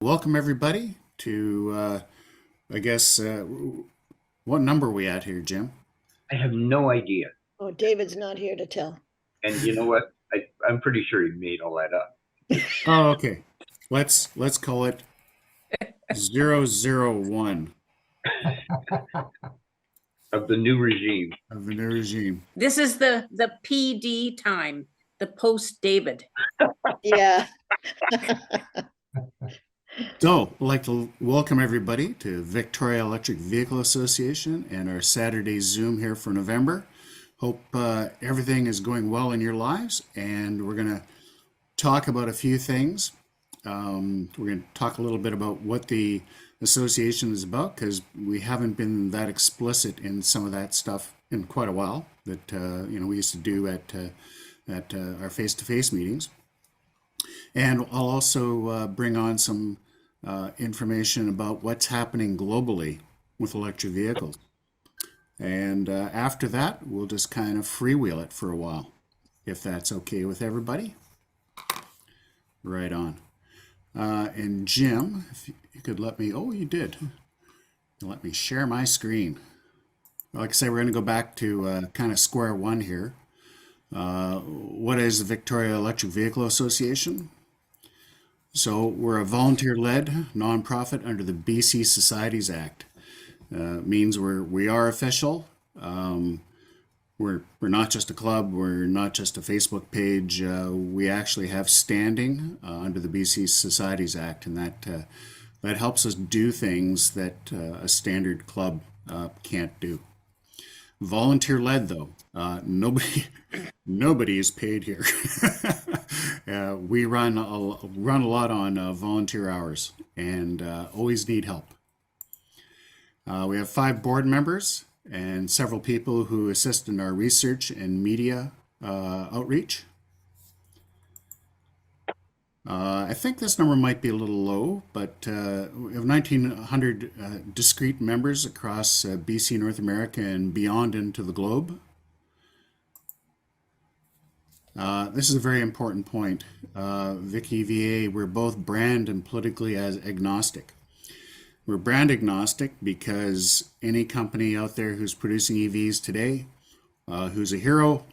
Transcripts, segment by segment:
welcome everybody to, I guess, what number are we at here, Jim? I have no idea. Oh, David's not here to tell. And you know what? I'm pretty sure he made all that up. Oh, okay. Let's call it 001 Of the new regime. of the new regime. This is the PD time, the post David. Yeah. So, I'd like to welcome everybody to Victoria Electric Vehicle Association and our Saturday Zoom here for November. Hope everything is going well in your lives, and we're going to talk about a few things. We're going to talk a little bit about what the association is about because we haven't been that explicit in some of that stuff in quite a while that we used to do at our face-to-face meetings. And I'll also bring on some information about what's happening globally with electric vehicles. And after that, we'll just kind of freewheel it for a while, if that's okay with everybody. Right on. And Jim, if you could let me, oh, you did. Let me share my screen. Like I say, we're going to go back to kind of square one here. What is the Victoria Electric Vehicle Association? So we're a volunteer-led nonprofit under the BC Societies Act. Means we are official. We're not just a club. We're not just a Facebook page. We actually have standing under the BC Societies Act, and that helps us do things that a standard club can't do. Volunteer-led, though. Nobody is paid here. We run a lot on volunteer hours, and always need help. We have 5 board members and several people who assist in our research and media outreach. I think this number might be a little low, but we have 1,900 discrete members across BC, North America, and beyond into the globe. This is a very important point. Vicky VA, we're both brand and politically as agnostic. We're brand agnostic because any company out there who's producing EVs today, who's a hero,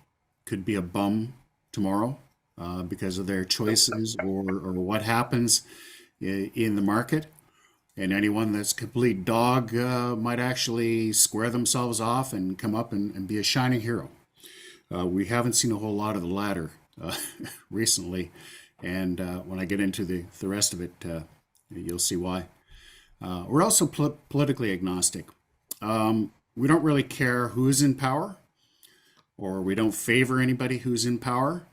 could be a bum tomorrow because of their choices or what happens in the market. And anyone that's a complete dog might actually square themselves off and come up and be a shining hero. We haven't seen a whole lot of the latter recently. And when I get into the rest of it, you'll see why. We're also politically agnostic. We don't really care who's in power, or we don't favor anybody who's in power.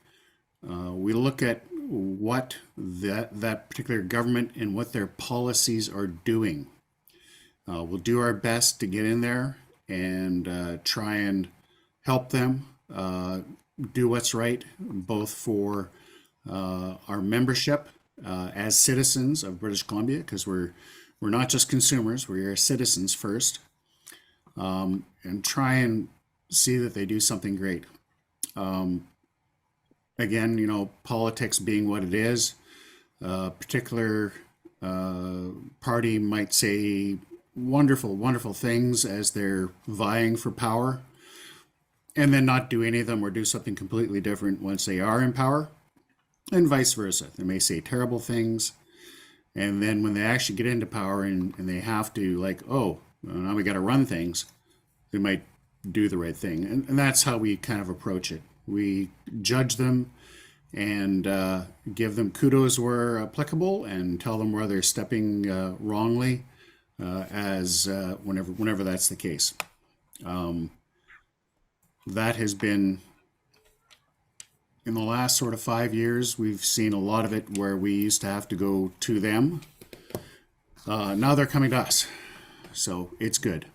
We look at what that particular government and what their policies are doing. We'll do our best to get in there and try and help them do what's right, both for our membership as citizens of British Columbia, because we're not just consumers, we're citizens first, and try and see that they do something great. Again, politics being what it is, a particular party might say wonderful, wonderful things as they're vying for power, and then not do any of them or do something completely different once they are in power, and vice versa. They may say terrible things, and then when they actually get into power and they have to, like, oh, now we got to run things, they might do the right thing. And that's how we kind of approach it. We judge them and give them kudos where applicable and tell them where they're stepping wrongly whenever that's the case. That has been, in the last sort of 5 years, we've seen a lot of it where we used to have to go to them. Now they're coming to us, so it's good.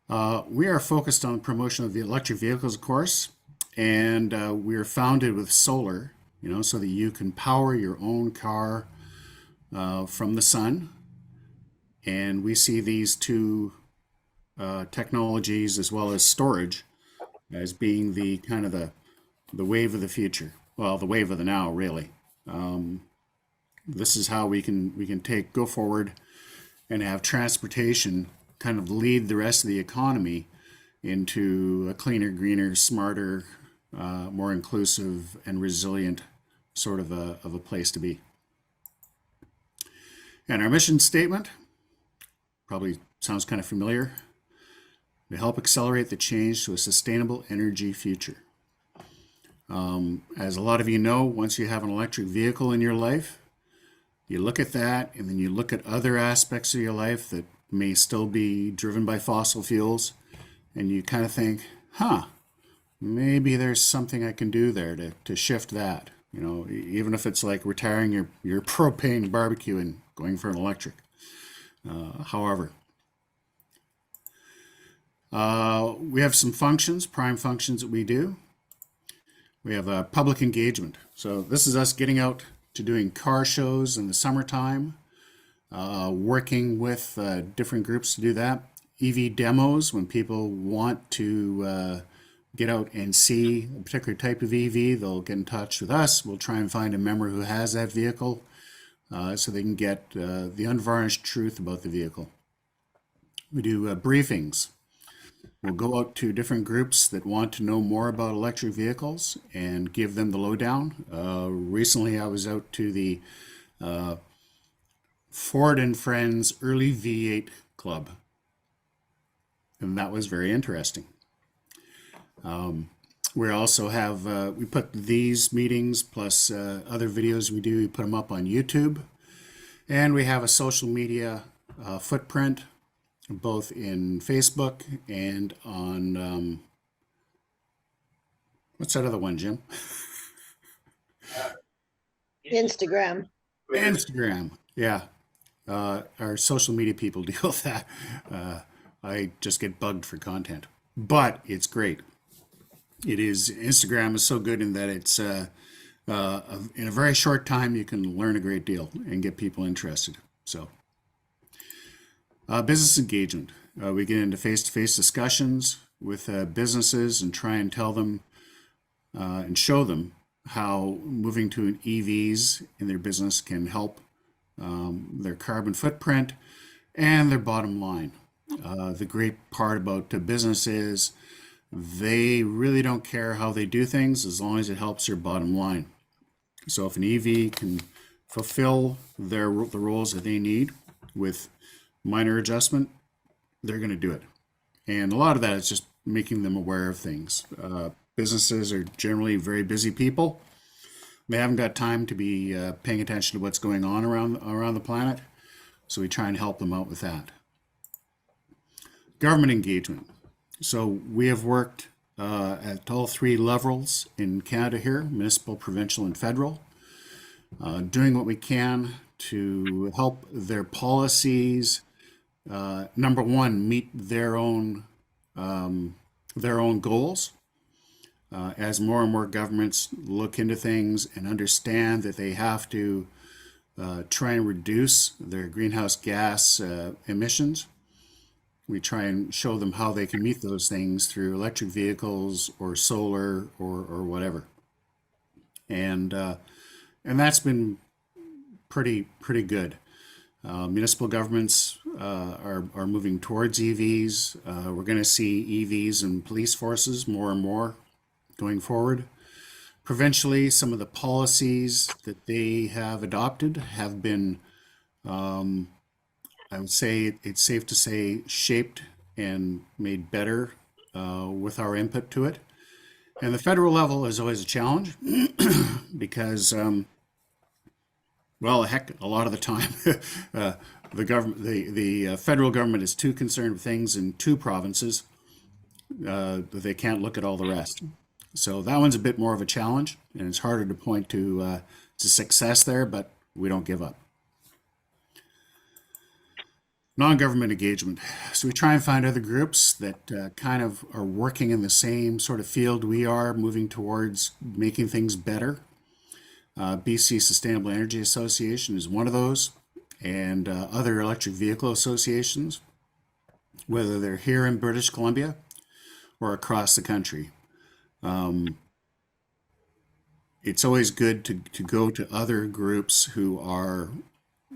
We are focused on the promotion of the electric vehicles, of course, and we are founded with solar, so that you can power your own car from the sun. And we see these two technologies as well as storage as being the kind of the wave of the future. Well, the wave of the now, really. this is how we can go forward and have transportation kind of lead the rest of the economy into a cleaner, greener, smarter, more inclusive and resilient sort of a place to be. And our mission statement probably sounds kind of familiar. To help accelerate the change to a sustainable energy future. As a lot of you know, once you have an electric vehicle in your life, you look at that and then you look at other aspects of your life that may still be driven by fossil fuels, and you kind of think, maybe there's something I can do there to shift that. You know, even if it's like retiring your propane barbecue and going for an electric. However, we have some functions, prime functions that we do. We have public engagement. So this is us getting out to doing car shows in the summertime, working with different groups to do that. EV demos, when people want to get out and see a particular type of EV, they'll get in touch with us. We'll try and find a member who has that vehicle so they can get the unvarnished truth about the vehicle. We do briefings. We'll go out to different groups that want to know more about electric vehicles and give them the lowdown. Recently, I was out to the Ford and Friends Early V8 Club, and that was very interesting. We also have, we put these meetings plus other videos we do, we put them up on YouTube. And we have a social media footprint, both in Facebook and on, what's that other one, Jim? Instagram. Instagram, yeah. Our social media people deal with that. I just get bugged for content, but it's great. It is, Instagram is so good in that it's, in a very short time, you can learn a great deal and get people interested. So, business engagement. We get into face-to-face discussions with businesses and try and tell them and show them how moving to an EVs in their business can help their carbon footprint and their bottom line. The great part about the business is they really don't care how they do things as long as it helps their bottom line. So if an EV can fulfill the roles that they need with minor adjustment, they're going to do it. And a lot of that is just making them aware of things. Businesses are generally very busy people. They haven't got time to be paying attention to what's going on around the planet. So we try and help them out with that. Government engagement. So we have worked at all three levels in Canada here, municipal, provincial, and federal, doing what we can to help their policies, number one, meet their own goals. As more and more governments look into things and understand that they have to try and reduce their greenhouse gas emissions, we try and show them how they can meet those things through electric vehicles or solar or whatever. And that's been pretty good. Municipal governments are moving towards EVs. We're going to see EVs in police forces more and more going forward. Provincially, some of the policies that they have adopted have been, I would say it's safe to say, shaped and made better with our input to it. And the federal level is always a challenge because, well, heck, a lot of the time, the federal government is too concerned with things in two provinces that they can't look at all the rest. So that one's a bit more of a challenge, and it's harder to point to success there, but we don't give up. Non-government engagement. So we try and find other groups that kind of are working in the same sort of field we are, moving towards making things better. BC Sustainable Energy Association is one of those, and other electric vehicle associations, whether they're here in British Columbia or across the country. it's always good to go to other groups who are,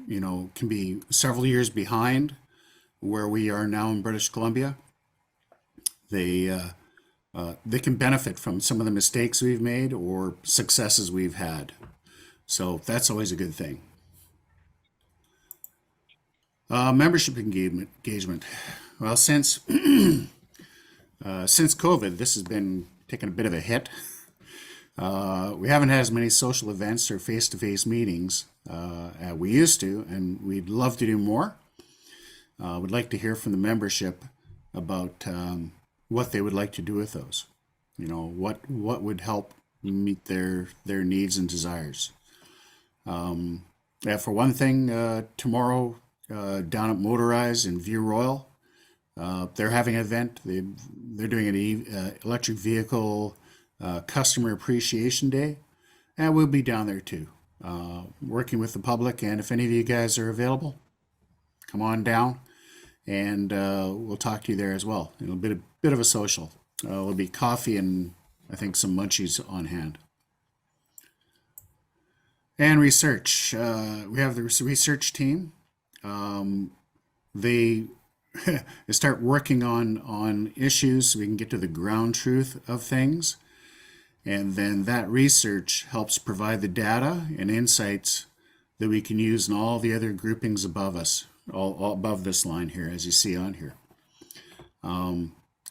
can be several years behind where we are now in British Columbia. They can benefit from some of the mistakes we've made or successes we've had. So that's always a good thing. Membership engagement. Well, since COVID, this has been taking a bit of a hit. We haven't had as many social events or face-to-face meetings as we used to, and we'd love to do more. Would like to hear from the membership about what they would like to do with those. What would help meet their needs and desires. For one thing, tomorrow down at Motorize in View Royal, they're having an event. They're doing an electric vehicle customer appreciation day, and we'll be down there too, working with the public. And if any of you guys are available, come on down, and we'll talk to you there as well. It'll be a bit of a social. There'll be coffee and I think some munchies on hand. And research. We have the research team. They start working on issues so we can get to the ground truth of things. And then that research helps provide the data and insights that we can use in all the other groupings above us, all above this line here, as you see on here.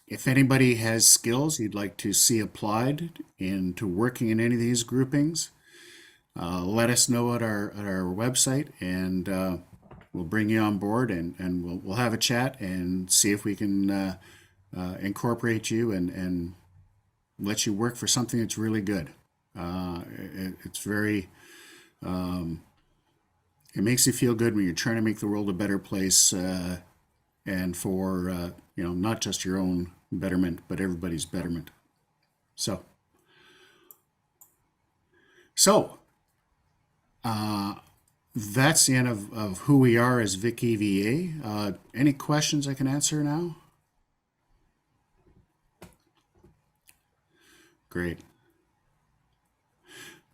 If anybody has skills you'd like to see applied into working in any of these groupings, let us know at our website, and we'll bring you on board, and we'll have a chat and see if we can incorporate you and let you work for something that's really good. It's very, it makes you feel good when you're trying to make the world a better place, and for not just your own betterment, but everybody's betterment. So that's the end of who we are as Vic EVA. Any questions I can answer now? Great.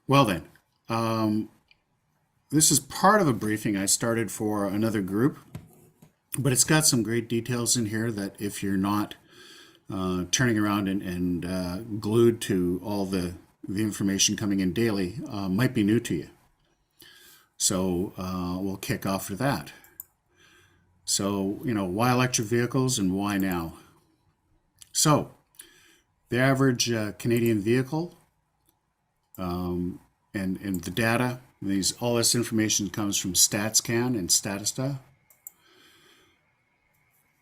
Well then, this is part of a briefing I started for another group, but it's got some great details in here that if you're not turning around and glued to all the information coming in daily, might be new to you. So we'll kick off with that. So, why electric vehicles and why now? So, the average Canadian vehicle and the data, all this information comes from StatsCan and Statista.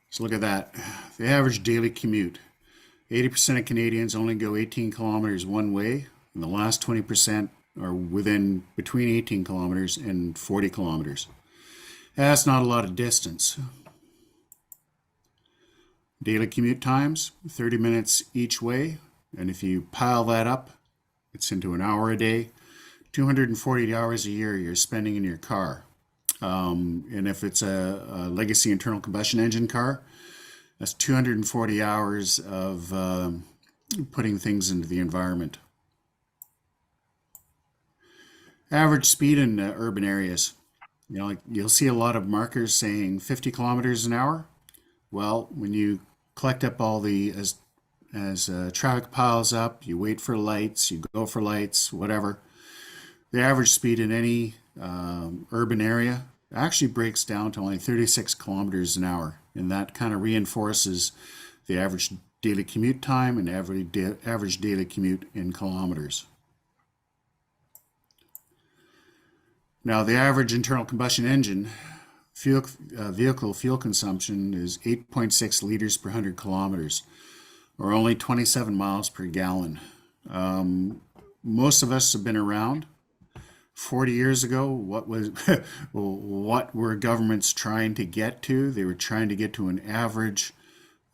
So look at that. The average daily commute. 80% of Canadians only go 18 kilometers one way, and the last 20% are between 18 kilometers and 40 kilometers. That's not a lot of distance. Daily commute times, 30 minutes each way, and if you pile that up, it's into an hour a day. 240 hours a year you're spending in your car. And if it's a legacy internal combustion engine car, that's 240 hours of putting things into the environment. Average speed in urban areas. You'll see a lot of markers saying 50 kilometers an hour. Well, when you collect up all as traffic piles up, you wait for lights, you go for lights, whatever. The average speed in any urban area actually breaks down to only 36 kilometers an hour, and that kind of reinforces the average daily commute time and average daily commute in kilometers. Now, the average internal combustion engine vehicle fuel consumption is 8.6 liters per 100 kilometers, or only 27 miles per gallon. Most of us have been around. 40 years ago, what were governments trying to get to? They were trying to get to an average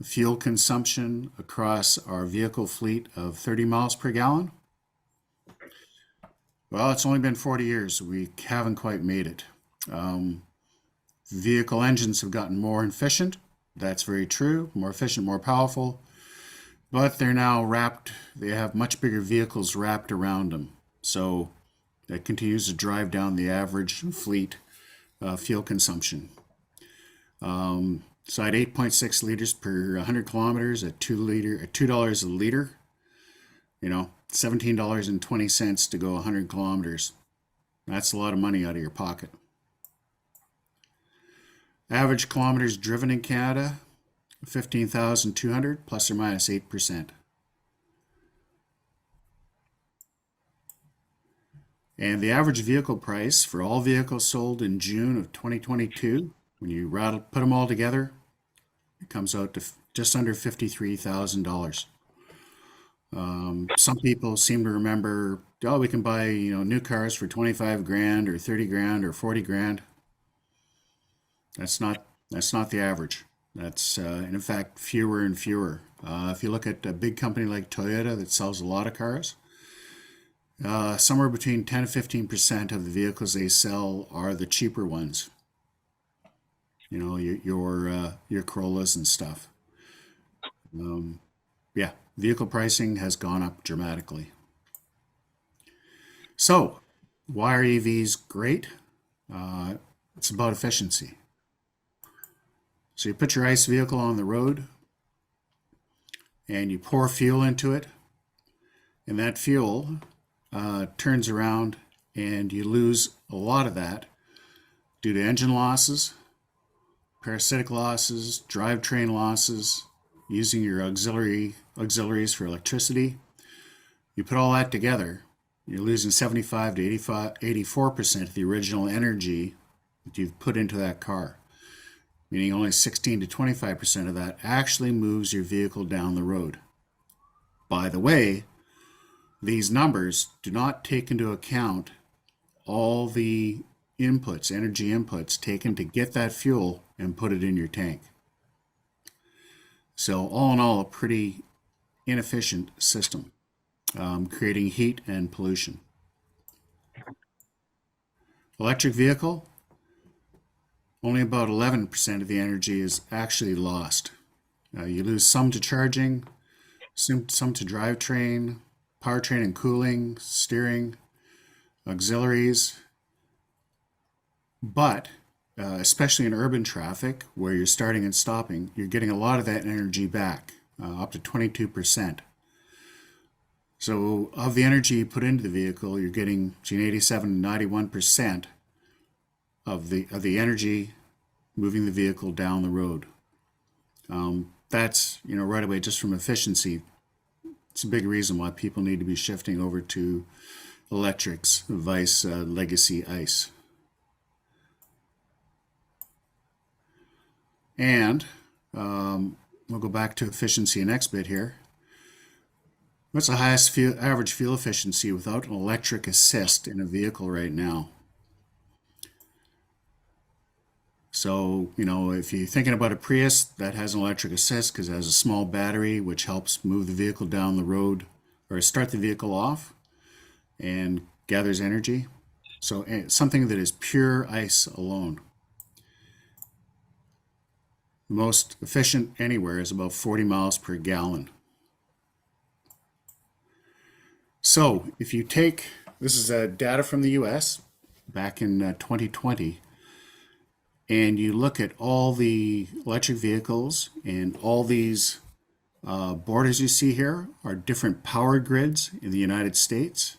fuel consumption across our vehicle fleet of 30 miles per gallon. Well, it's only been 40 years. We haven't quite made it. Vehicle engines have gotten more efficient. That's very true. More efficient, more powerful. But they're now they have much bigger vehicles wrapped around them. So that continues to drive down the average fleet fuel consumption. So at 8.6 liters per 100 kilometers at $2 a liter, $17.20 to go 100 kilometers. That's a lot of money out of your pocket. Average kilometers driven in Canada, 15,200 plus or minus 8%. And the average vehicle price for all vehicles sold in June of 2022, when you put them all together, it comes out to just under $53,000. Some people seem to remember, oh, we can buy, new cars for 25 grand or 30 grand or 40 grand. That's not the average. That's, in fact, fewer and fewer. If you look at a big company like Toyota that sells a lot of cars, somewhere between 10 to 15% of the vehicles they sell are the cheaper ones. Your Corollas and stuff. Yeah, vehicle pricing has gone up dramatically. So, why are EVs great? It's about efficiency. So you put your ICE vehicle on the road and you pour fuel into it, and that fuel turns around and you lose a lot of that due to engine losses, parasitic losses, drivetrain losses, using your auxiliaries for electricity. You put all that together, you're losing 75 to 84% of the original energy that you've put into that car, meaning only 16 to 25% of that actually moves your vehicle down the road. By the way, these numbers do not take into account all the inputs, energy inputs taken to get that fuel and put it in your tank. So all in all, a pretty inefficient system, creating heat and pollution. Electric vehicle, only about 11% of the energy is actually lost. You lose some to charging, some to drivetrain, powertrain and cooling, steering, auxiliaries. But especially in urban traffic where you're starting and stopping, you're getting a lot of that energy back, up to 22%. So of the energy you put into the vehicle, you're getting between 87 and 91% of the energy moving the vehicle down the road. That's, right away, just from efficiency, it's a big reason why people need to be shifting over to electrics, vice legacy ICE. And we'll go back to efficiency next bit here. What's the highest average fuel efficiency without an electric assist in a vehicle right now? So, if you're thinking about a Prius, that has an electric assist because it has a small battery which helps move the vehicle down the road or start the vehicle off and gathers energy. So something that is pure ICE alone. The most efficient anywhere is about 40 miles per gallon. So if you take, this is data from the US back in 2020, and you look at all the electric vehicles and all these borders you see here are different power grids in the United States.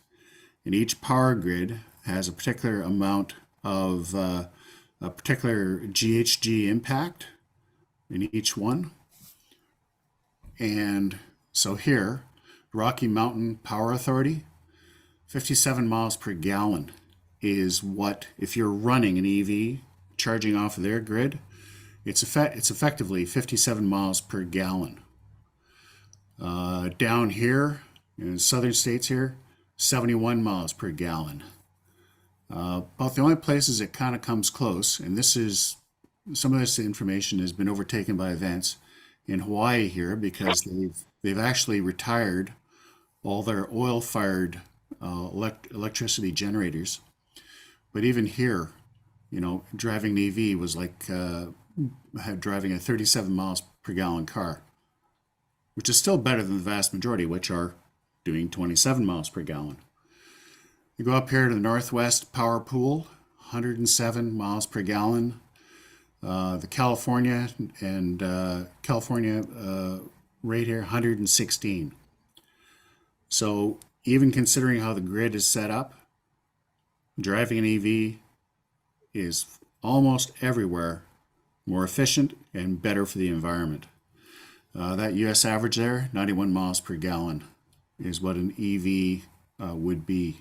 And each power grid has a particular amount of a particular GHG impact in each one. And so here, Rocky Mountain Power Authority, 57 miles per gallon is what, if you're running an EV, charging off of their grid, it's effectively 57 miles per gallon. Down here in the southern states here, 71 miles per gallon. About the only places it kind of comes close, and some of this information has been overtaken by events in Hawaii here because they've actually retired all their oil-fired electricity generators. But even here, driving an EV was like driving a 37 miles per gallon car, which is still better than the vast majority, which are doing 27 miles per gallon. You go up here to the Northwest Power Pool, 107 miles per gallon. The California rate here, 116. So even considering how the grid is set up, driving an EV is almost everywhere more efficient and better for the environment. That US average there, 91 miles per gallon, is what an EV would be.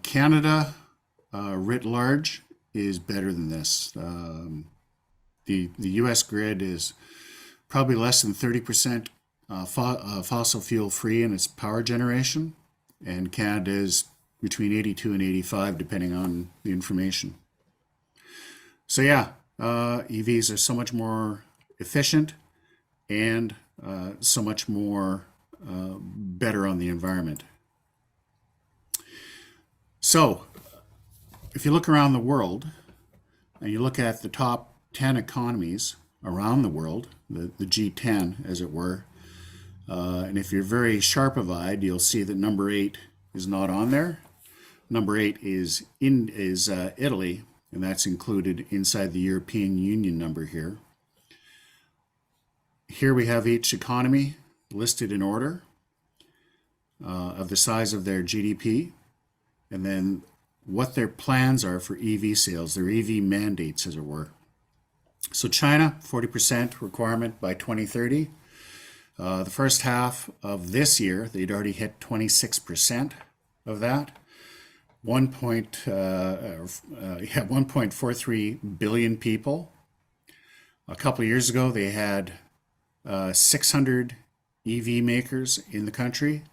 Canada, writ large, is better than this. The US grid is probably less than 30% fossil fuel free in its power generation, and Canada is between 82 and 85 depending on the information. So yeah, EVs are so much more efficient and so much more better on the environment. So if you look around the world and you look at the top 10 economies around the world, the G10 as it were, and if you're very sharp of eyed, you'll see that number 8 is not on there. Number 8 is Italy, and that's included inside the European Union number here. Here we have each economy listed in order of the size of their GDP, and then what their plans are for EV sales, their EV mandates, as it were. So China, 40% requirement by 2030. The first half of this year, they'd already hit 26% of that. 1.43 billion people. A couple of years ago, they had 600 EV makers in the country,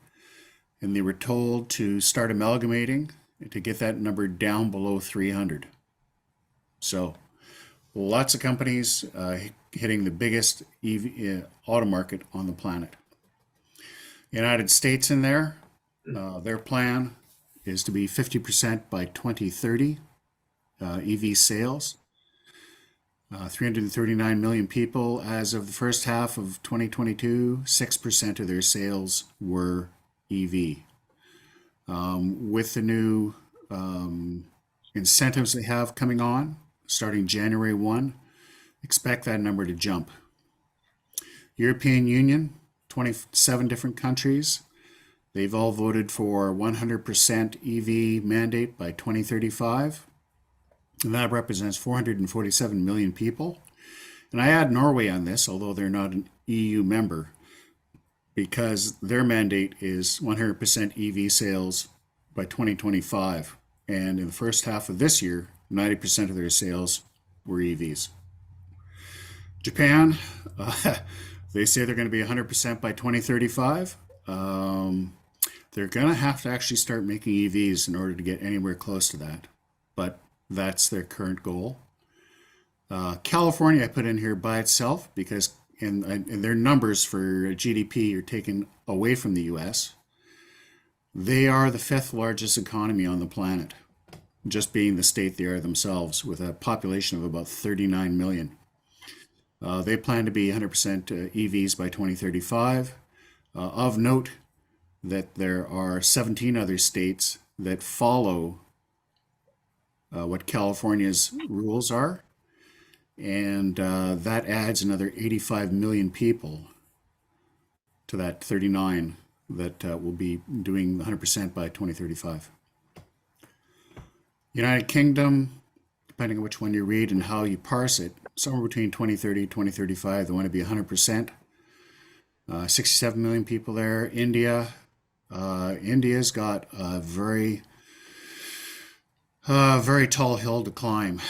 and they were told to start amalgamating to get that number down below 300. So lots of companies hitting the biggest EV auto market on the planet. United States in there, their plan is to be 50% by 2030 EV sales. 339 million people as of the first half of 2022, 6% of their sales were EV. With the new incentives they have coming on, starting January 1, expect that number to jump. European Union, 27 different countries. They've all voted for 100% EV mandate by 2035. And that represents 447 million people. And I add Norway on this, although they're not an EU member, because their mandate is 100% EV sales by 2025. And in the first half of this year, 90% of their sales were EVs. Japan, they say they're going to be 100% by 2035. They're going to have to actually start making EVs in order to get anywhere close to that. But that's their current goal. California I put in here by itself because and their numbers for GDP are taken away from the US. They are the 5th largest economy on the planet, just being the state they are themselves, with a population of about 39 million. They plan to be 100% EVs by 2035. Of note that there are 17 other states that follow what California's rules are, and that adds another 85 million people to that 39 that will be doing 100% by 2035. United Kingdom, depending on which one you read and how you parse it, somewhere between 2030 and 2035, they want to be 100%. 67 million people there. India's got a very tall hill to climb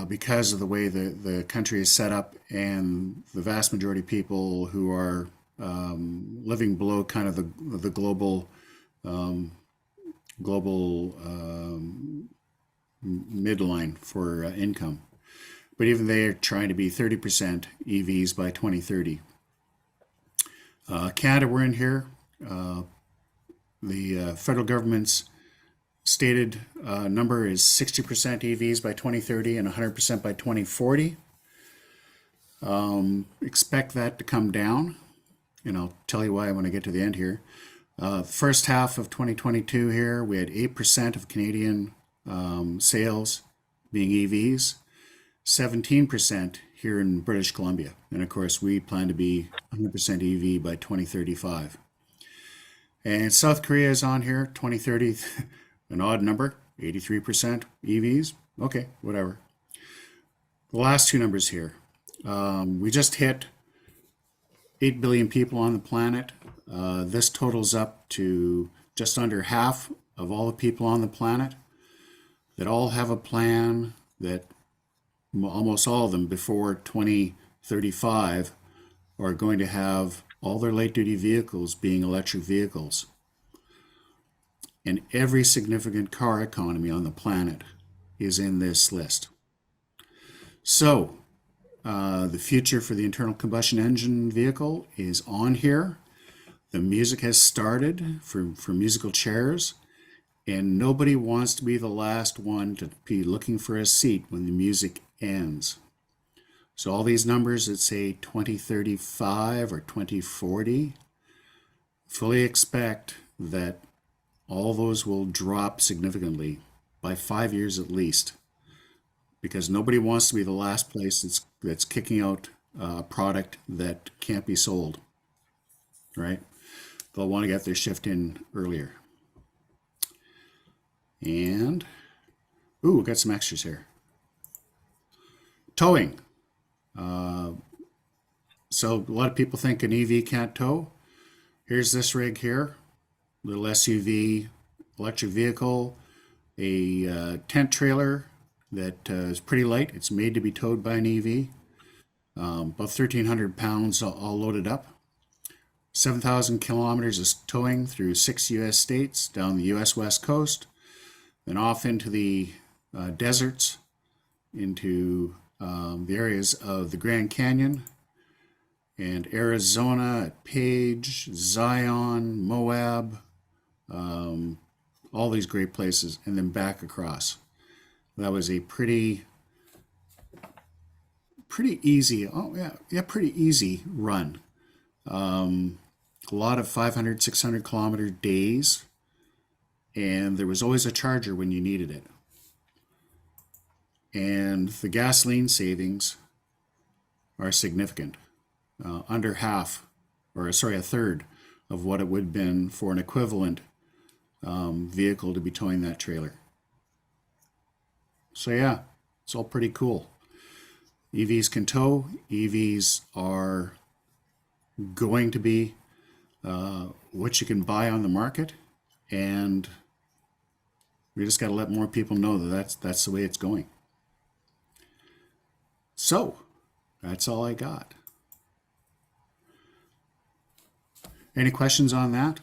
because of the way the country is set up, and the vast majority of people who are living below kind of the global midline for income. But even they are trying to be 30% EVs by 2030. Canada, we're in here. The federal government's stated number is 60% EVs by 2030 and 100% by 2040. Expect that to come down, and I'll tell you why when I get to the end here. First half of 2022 here, we had 8% of Canadian sales being EVs, 17% here in British Columbia. And of course, we plan to be 100% EV by 2035. And South Korea is on here, 2030, an odd number, 83% EVs. Okay, whatever. The last two numbers here. We just hit 8 billion people on the planet. This totals up to just under half of all the people on the planet that all have a plan that almost all of them before 2035 are going to have all their light duty vehicles being electric vehicles. And every significant car economy on the planet is in this list. So, the future for the internal combustion engine vehicle is on here. The music has started for musical chairs, and nobody wants to be the last one to be looking for a seat when the music ends. So all these numbers that say 2035 or 2040, fully expect that all those will drop significantly by 5 years at least, because nobody wants to be the last place that's kicking out a product that can't be sold, right? They'll want to get their shift in earlier. And, ooh, we've got some extras here. Towing. So a lot of people think an EV can't tow. Here's this rig here, little SUV electric vehicle, a tent trailer that is pretty light. It's made to be towed by an EV. About 1,300 pounds all loaded up. 7,000 kilometers of towing through 6 U.S. states, down the U.S. West Coast, then off into the deserts, into the areas of the Grand Canyon and Arizona at Page, Zion, Moab, all these great places, and then back across. That was a pretty easy, pretty easy run. A lot of 500, 600 kilometer days, and there was always a charger when you needed it. And the gasoline savings are significant, under half, or sorry, a third of what it would have been for an equivalent vehicle to be towing that trailer. So yeah, it's all pretty cool. EVs can tow. EVs are going to be what you can buy on the market, and we just got to let more people know that that's the way it's going. So that's all I got. Any questions on that?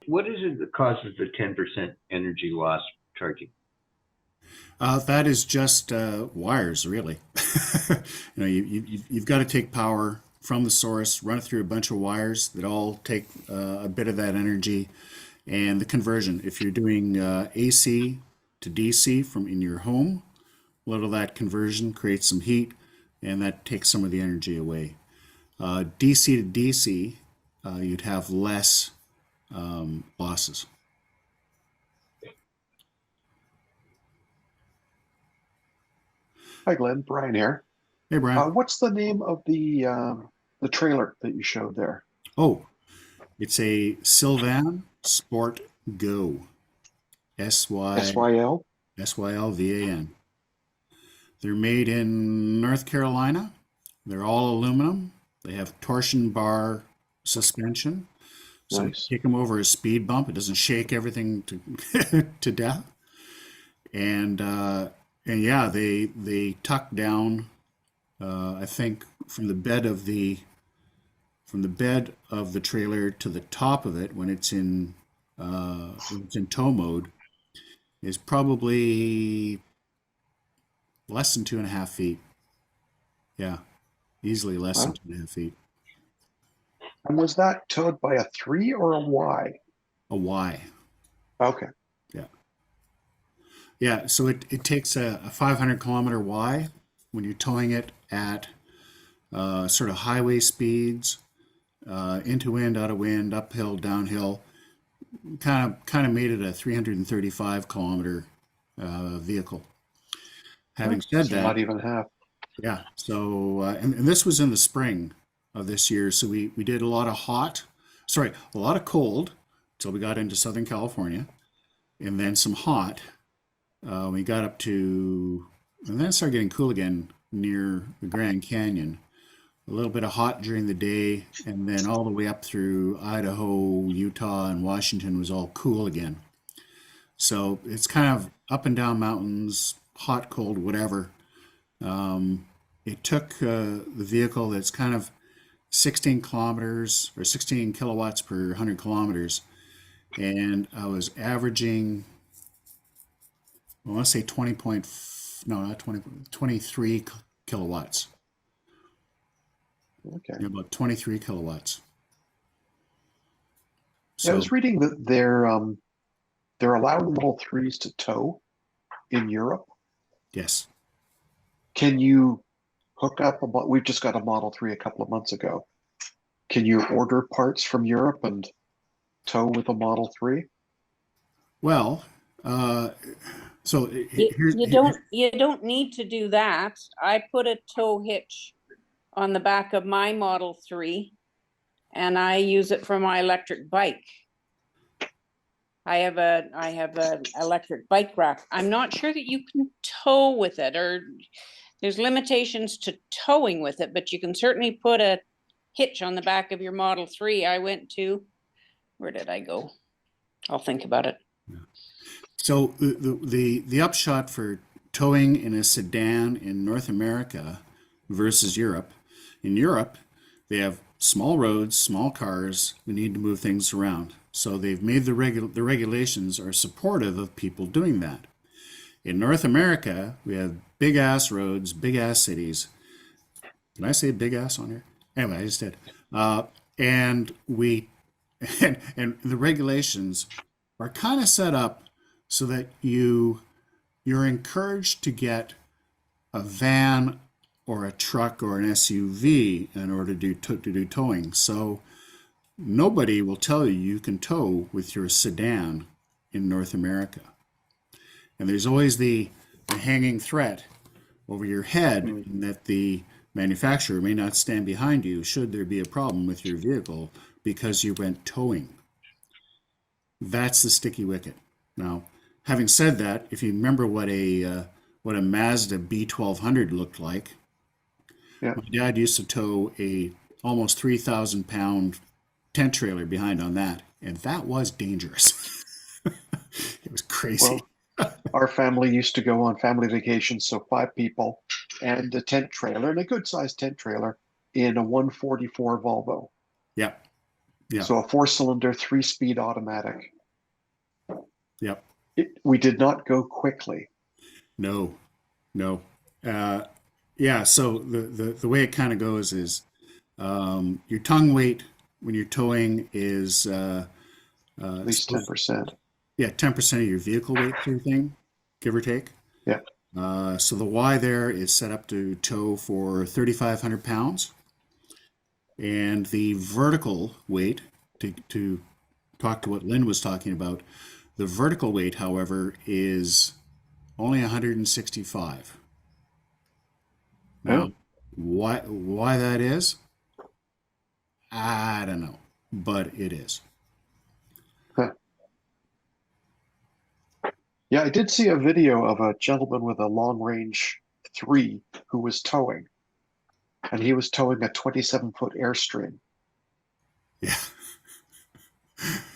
What is it that causes the 10% energy loss charging? That is just wires, really. You've got to take power from the source, run it through a bunch of wires that all take a bit of that energy, and the conversion. If you're doing AC to DC from in your home, a little of that conversion creates some heat, and that takes some of the energy away. DC to DC, you'd have less losses. Hi, Glenn. Brian here. Hey, Brian. What's the name of the trailer that you showed there? Oh, it's a Sylvan Sport Go. SYL? SYLVAN. They're made in North Carolina. They're all aluminum. They have torsion bar suspension. So Nice. you take them over a speed bump. It doesn't shake everything to to death. And yeah, they tuck down. I think from the bed of the trailer to the top of it when it's in tow mode is probably less than 2.5 feet. Yeah, easily less Wow. than 2.5 feet. And was that towed by a 3 or a Y? A Y. Okay. Yeah. Yeah. So it takes a 500 kilometer Y when you're towing it at sort of highway speeds, into wind, out of wind, uphill, downhill. kind of made it a 335 kilometer vehicle. Having said So not that, even half. yeah. So and this was in the spring of this year. So we did a lot of a lot of cold till we got into Southern California, and then some hot. We got up to, and then it started getting cool again near the Grand Canyon. A little bit of hot during the day, and then all the way up through Idaho, Utah, and Washington was all cool again. So it's kind of up and down mountains, hot, cold, whatever. It took the vehicle that's kind of 16 kilometers or 16 kilowatts per 100 kilometers, and I was averaging, I want to say 20 point, no, not 20, 23 kilowatts. Okay. About 23 kilowatts. Yeah, I So, was reading that they're allowing Model 3s to tow in Europe. yes. Can you hook up we've just got a Model 3 a couple of months ago. Can you order parts from Europe and tow with a Model 3? Well, so here's, You don't need to do that. I put a tow hitch on the back of my Model 3 and I use it for my electric bike. I have a electric bike rack. I'm not sure that you can tow with it, or there's limitations to towing with it, but you can certainly put a hitch on the back of your Model 3. I went to, where did I go? I'll think about it. so the upshot for towing in a sedan in North America versus Europe. In Europe, they have small roads, small cars. We need to move things around. So they've made the regulations are supportive of people doing that. In North America, we have big ass roads, big ass cities. Can I say big ass on here? Anyway, I just did. And we and the regulations are kind of set up so that you're encouraged to get a van or a truck or an SUV in order to do towing. So nobody will tell you you can tow with your sedan in North America. And there's always the hanging threat over your head that the manufacturer may not stand behind you should there be a problem with your vehicle because you went towing. That's the sticky wicket. Now, having said that, if you remember what a Mazda B1200 looked like, Yeah. my dad used to tow a almost 3,000 pound tent trailer behind on that, and that was dangerous. It was crazy. Well, our family used to go on family vacations, so 5 people and a tent trailer, and a good sized tent trailer in a 144 Volvo. Yep. Yeah. So a 4-cylinder, 3-speed automatic. Yep. We did not go quickly. No. No. Yeah. So the way it kind of goes is your tongue weight when you're towing is At least 10%. yeah, 10% of your vehicle weight sort of thing, give or take. Yeah. So the Y there is set up to tow for 3,500 pounds. And the vertical weight, to talk to what Lynn was talking about, the vertical weight, however, is only 165. Now, Oh. why that is, I don't know, but it is. Huh. Yeah, I did see a video of a gentleman with a long range 3 who was towing, and he was towing a 27-foot Airstream. Yeah.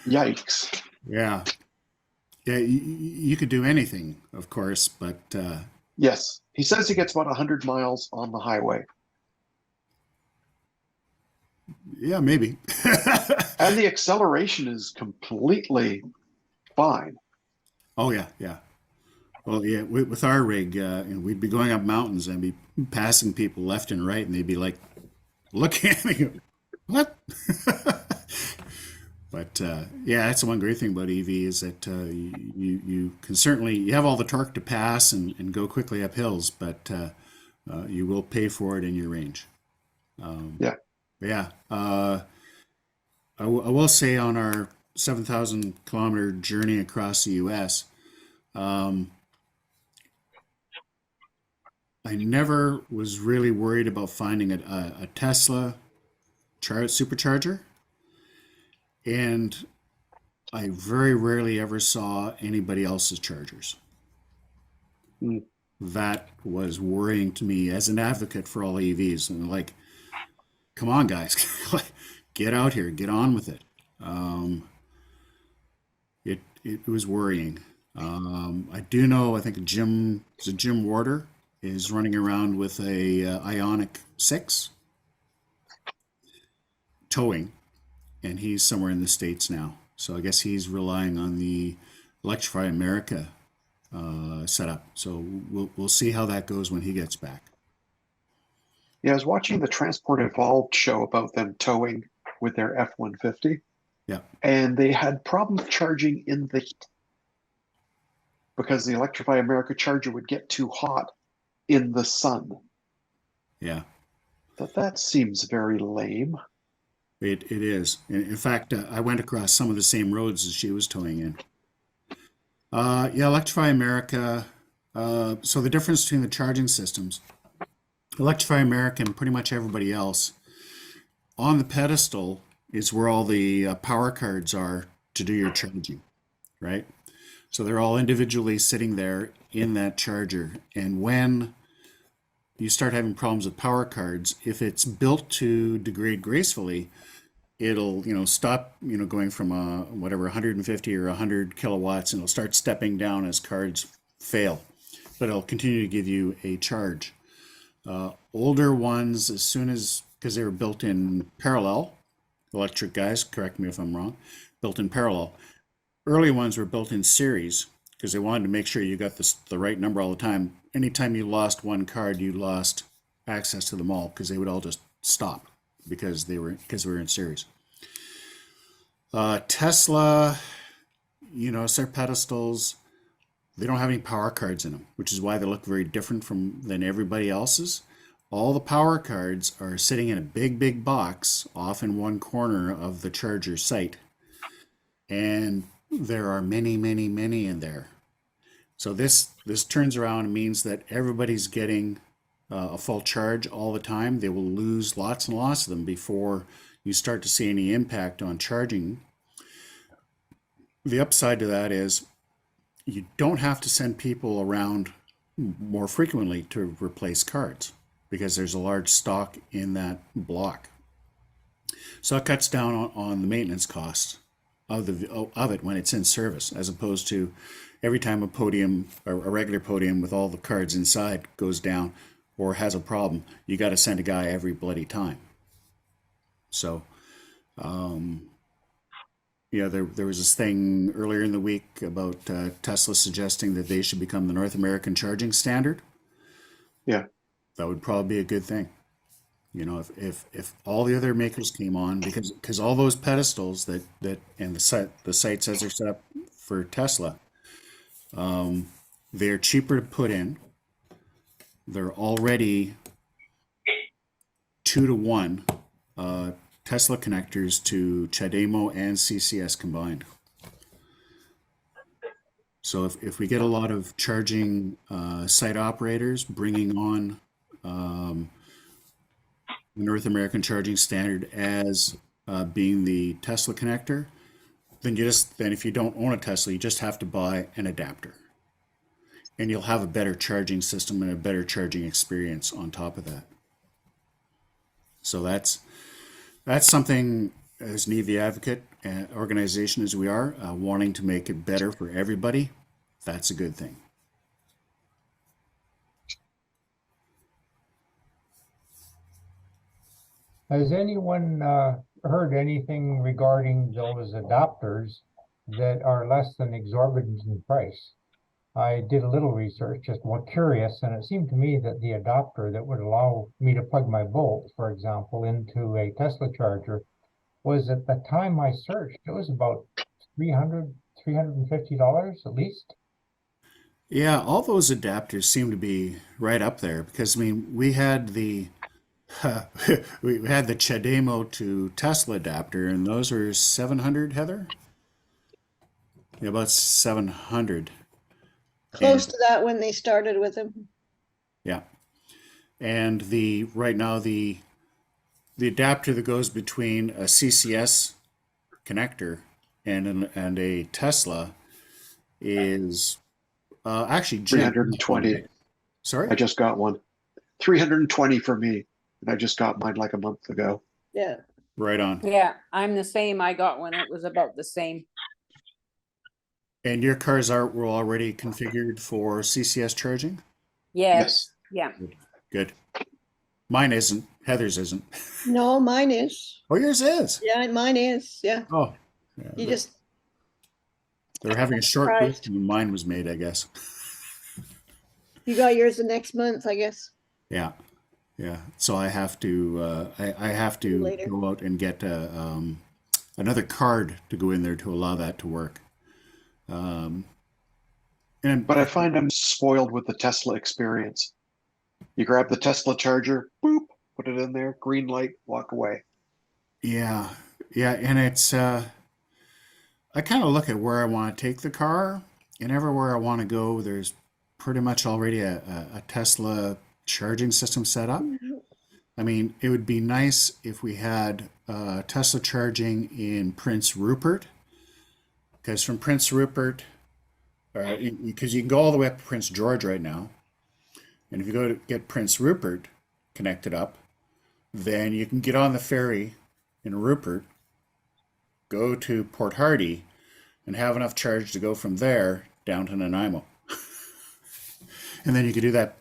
Yikes. Yeah. Yeah, you could do anything, of course, but Yes, he says he gets about 100 miles on the highway. yeah, maybe. And the acceleration is completely fine. Oh yeah, yeah. Well, yeah, with our rig, and we'd be going up mountains and be passing people left and right, and they'd be like looking at me, what? But yeah, that's the one great thing about EV is that you can certainly you have all the torque to pass and go quickly up hills, but you will pay for it in your range. Yeah. Yeah. I will say on our 7,000 kilometer journey across the US. Um, I never was really worried about finding a Tesla supercharger, and I very rarely ever saw anybody else's chargers. Hmm. That was worrying to me as an advocate for all EVs. And like, come on, guys, like, get out here, get on with it. It was worrying. I do know. I think Jim Warder is running around with a Ionic 6 towing, and he's somewhere in the States now. So I guess he's relying on the Electrify America setup. So we'll see how that goes when he gets back. Yeah, I was watching the Transport Evolved show about them towing with their F-150, Yeah, and they had problems charging in the heat because the Electrify America charger would get too hot in the sun. yeah, But that seems very lame. it is. In fact, I went across some of the same roads as she was towing in. Yeah, Electrify America. So the difference between the charging systems, Electrify America and pretty much everybody else, on the pedestal is where all the power cards are to do your charging, right? So they're all individually sitting there in that charger. And when you start having problems with power cards, if it's built to degrade gracefully, it'll, stop, going from whatever 150 or 100 kilowatts, and it'll start stepping down as cards fail, but it'll continue to give you a charge. Older ones, as soon as, because they were built in parallel, electric guys, correct me if I'm wrong, built in parallel. Early ones were built in series because they wanted to make sure you got the right number all the time. Anytime you lost one card, you lost access to them all because they would all just stop because we were in series. Tesla, it's their pedestals. They don't have any power cards in them, which is why they look very different than everybody else's. All the power cards are sitting in a big box off in one corner of the charger site. And there are many in there. So this turns around and means that everybody's getting a full charge all the time. They will lose lots and lots of them before you start to see any impact on charging. The upside to that is you don't have to send people around more frequently to replace cards because there's a large stock in that block. So it cuts down on the maintenance costs of it when it's in service, as opposed to every time a podium, or a regular podium with all the cards inside goes down or has a problem, you got to send a guy every bloody time. So, there was this thing earlier in the week about Tesla suggesting that they should become the North American charging standard. Yeah. That would probably be a good thing. If all the other makers came on, because all those pedestals that and the sites as they're set up for Tesla, they're cheaper to put in. They're already 2-to-1 Tesla connectors to CHAdeMO and CCS combined. So if we get a lot of charging site operators bringing on North American charging standard as being the Tesla connector, then if you don't own a Tesla, you just have to buy an adapter, and you'll have a better charging system and a better charging experience on top of that. So that's something, as an EV advocate organization as we are, wanting to make it better for everybody. That's a good thing. Has anyone heard anything regarding those adapters that are less than exorbitant in price? I did a little research, just more curious, and it seemed to me that the adapter that would allow me to plug my Bolt, for example, into a Tesla charger was, at the time I searched, it was about $350 at least. Yeah, all those adapters seem to be right up there because we had the we had the CHAdeMO to Tesla adapter, and those are 700, Heather. Yeah, about 700. Close to that when they started with him. Yeah. And right now the adapter that goes between a CCS connector and a Tesla is actually Jim. 320. Sorry? I just got one. 320 for me. And I just got mine like a month ago. Yeah. Right on. Yeah, I'm the same. I got one. It was about the same. And your cars were already configured for CCS charging? Yes, yeah. Good. Mine isn't. Heather's isn't. No, mine is. Oh, yours is. Yeah, mine is. Yeah. Oh, yeah, You just, they're having a short surprised. booth when mine was made, I guess. you got yours the next month, I guess. Yeah, yeah. So I have to I have to Later. go out and get another card to go in there to allow that to work. And But I find I'm spoiled with the Tesla experience. You grab the Tesla charger, boop, put it in there, green light, walk away. yeah, yeah, and it's I kind of look at where I want to take the car, and everywhere I want to go, there's pretty much already a Tesla charging system set up. I mean, it would be nice if we had Tesla charging in Prince Rupert, because from Prince Rupert, because you can go all the way up to Prince George right now, and if you go to get Prince Rupert connected up, then you can get on the ferry in Rupert, go to Port Hardy, and have enough charge to go from there down to Nanaimo. And then you could do that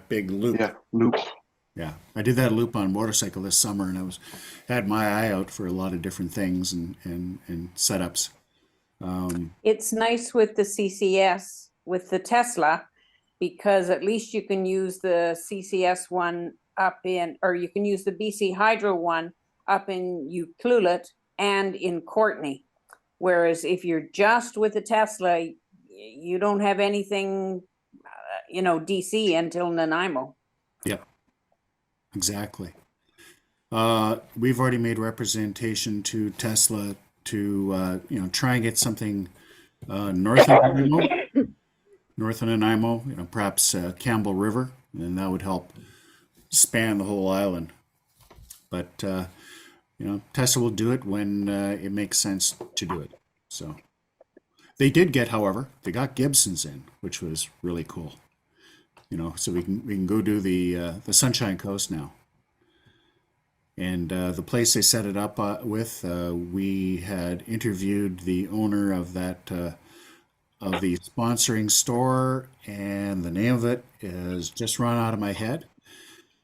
big loop. Yeah, loop. Yeah, I did that loop on motorcycle this summer, and had my eye out for a lot of different things and setups. It's nice with the CCS, with the Tesla, because at least you can use the CCS one up in, or you can use the BC Hydro one up in Ucluelet and in Courtney. Whereas if you're just with a Tesla, you don't have anything, DC until Nanaimo. Yep, exactly. We've already made representation to Tesla to try and get something north of Nanaimo, perhaps Campbell River, and that would help span the whole island. But Tesla will do it when it makes sense to do it. So they did get, however, they got Gibson's in, which was really cool. So we can go do the Sunshine Coast now. And the place they set it up with, we had interviewed the owner of that of the sponsoring store, and the name of it is just run out of my head.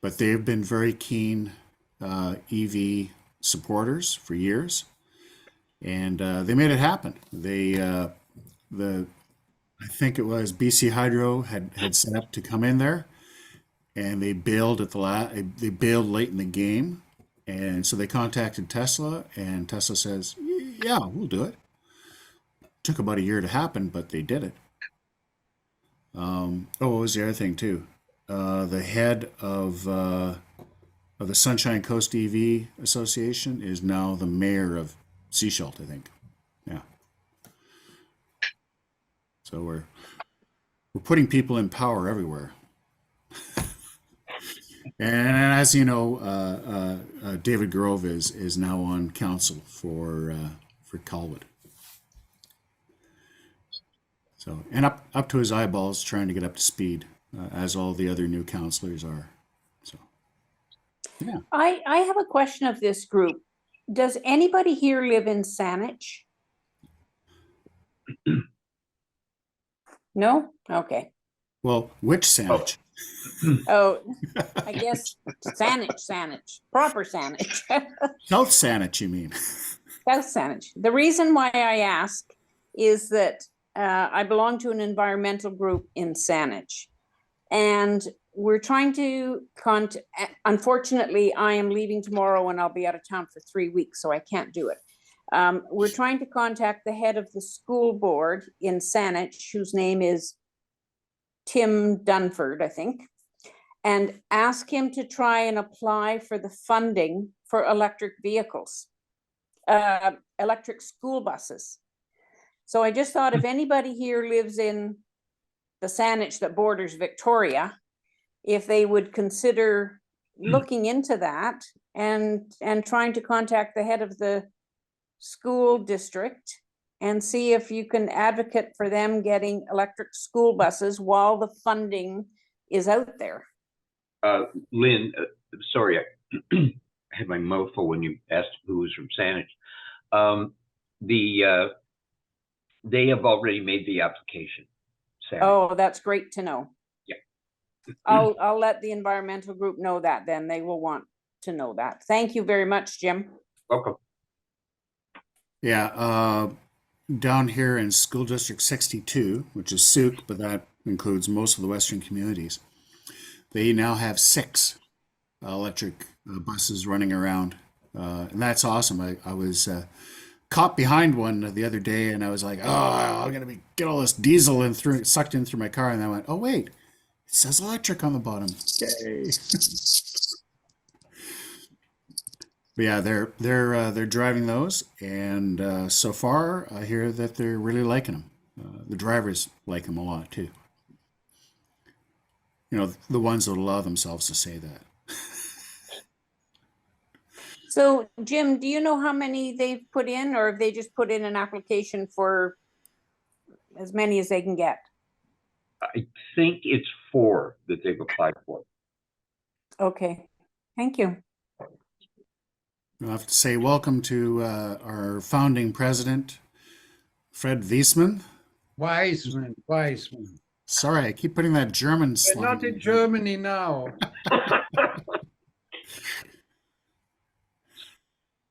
But they've been very keen EV supporters for years, and they made it happen. I think it was BC Hydro had set up to come in there, and they bailed they bailed late in the game, and so they contacted Tesla, and Tesla says, "Yeah, we'll do it." Took about a year to happen, but they did it. What was the other thing too? The head of the Sunshine Coast EV Association is now the mayor of Seashelt, I think. Yeah. So we're putting people in power everywhere. And as you know, David Grove is now on council for Colwood. So, and up to his eyeballs trying to get up to speed, as all the other new councilors are. So, yeah. I have a question of this group. Does anybody here live in Saanich? No? Okay. Well, which sandwich? Oh, I guess Saanich, proper Saanich. South Saanich, you mean? South Saanich. The reason why I ask is that I belong to an environmental group in Saanich, and we're trying to unfortunately, I am leaving tomorrow and I'll be out of town for 3 weeks, so I can't do it. We're trying to contact the head of the school board in Saanich, whose name is Tim Dunford, I think, and ask him to try and apply for the funding for electric vehicles, electric school buses. So I just thought if anybody here lives in the Saanich that borders Victoria, if they would consider looking into that and trying to contact the head of the school district and see if you can advocate for them getting electric school buses while the funding is out there. Lynn, sorry, I had my mouth full when you asked who was from Saanich. They have already made the application. Saanich. Oh, that's great to know. Yeah. I'll let the environmental group know that then. They will want to know that. Thank you very much, Jim. Welcome. Yeah, down here in School District 62, which is Souk, but that includes most of the western communities, they now have 6 electric buses running around. And that's awesome. I was caught behind one the other day, and I was like, oh, I'm going to get all this diesel sucked in through my car. And I went, oh, wait, it says electric on the bottom. Yay. But yeah, they're driving those, and so far I hear that they're really liking them. The drivers like them a lot too. You know, the ones that allow themselves to say that. So Jim, do you know how many they've put in, or have they just put in an application for as many as they can get? I think it's 4 that they've applied for. Okay, thank you. I have to say welcome to our founding president, Fred Wiesmann. Wiseman. Sorry, I keep putting that German We're slang. not in Germany now.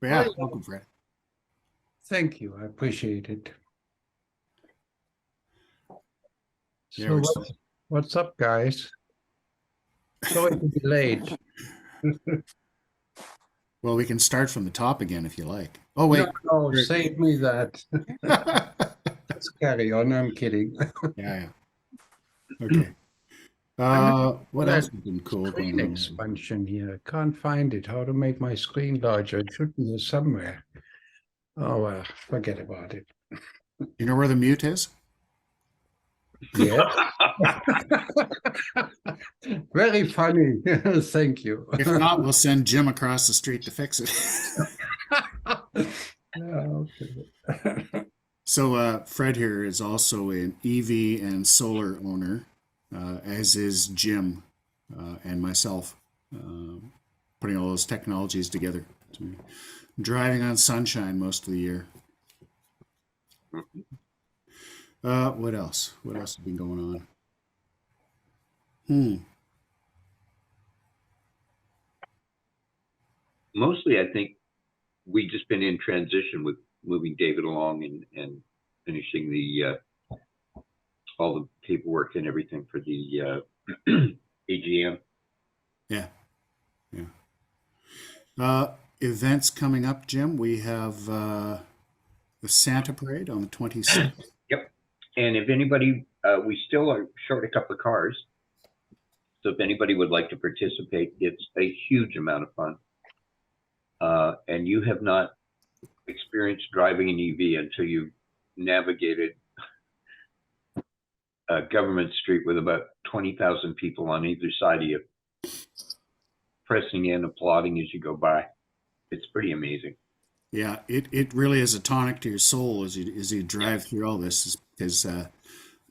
But yeah, Hi. welcome, Fred. Thank you. I appreciate it. Yeah, So we're what's up, guys? Sorry to be late. Well, we can start from the top again if you like. Oh, wait. No, save me that. Let's carry on. I'm kidding. Yeah. Okay. What else has been cool Screen going on? expansion here. I can't find it. How to make my screen larger? It should be here somewhere. Oh well, forget about it. You know where the mute is? Yeah. Very funny. Thank you. If not, we'll send Jim across the street to fix it. Yeah, okay. So Fred here is also an EV and solar owner, as is Jim and myself, putting all those technologies together. So driving on sunshine most of the year. What else? What else has been going on? Mostly, I think we just been in transition with moving David along and finishing the all the paperwork and everything for the AGM. Yeah. Events coming up, Jim. We have the Santa Parade on the 26th. Yep. And if anybody, we still are short a couple of cars. So if anybody would like to participate, it's a huge amount of fun. And you have not experienced driving an EV until you navigated Government Street with about 20,000 people on either side of you, pressing in, applauding as you go by. It's pretty amazing. Yeah, it really is a tonic to your soul as you drive through all this, because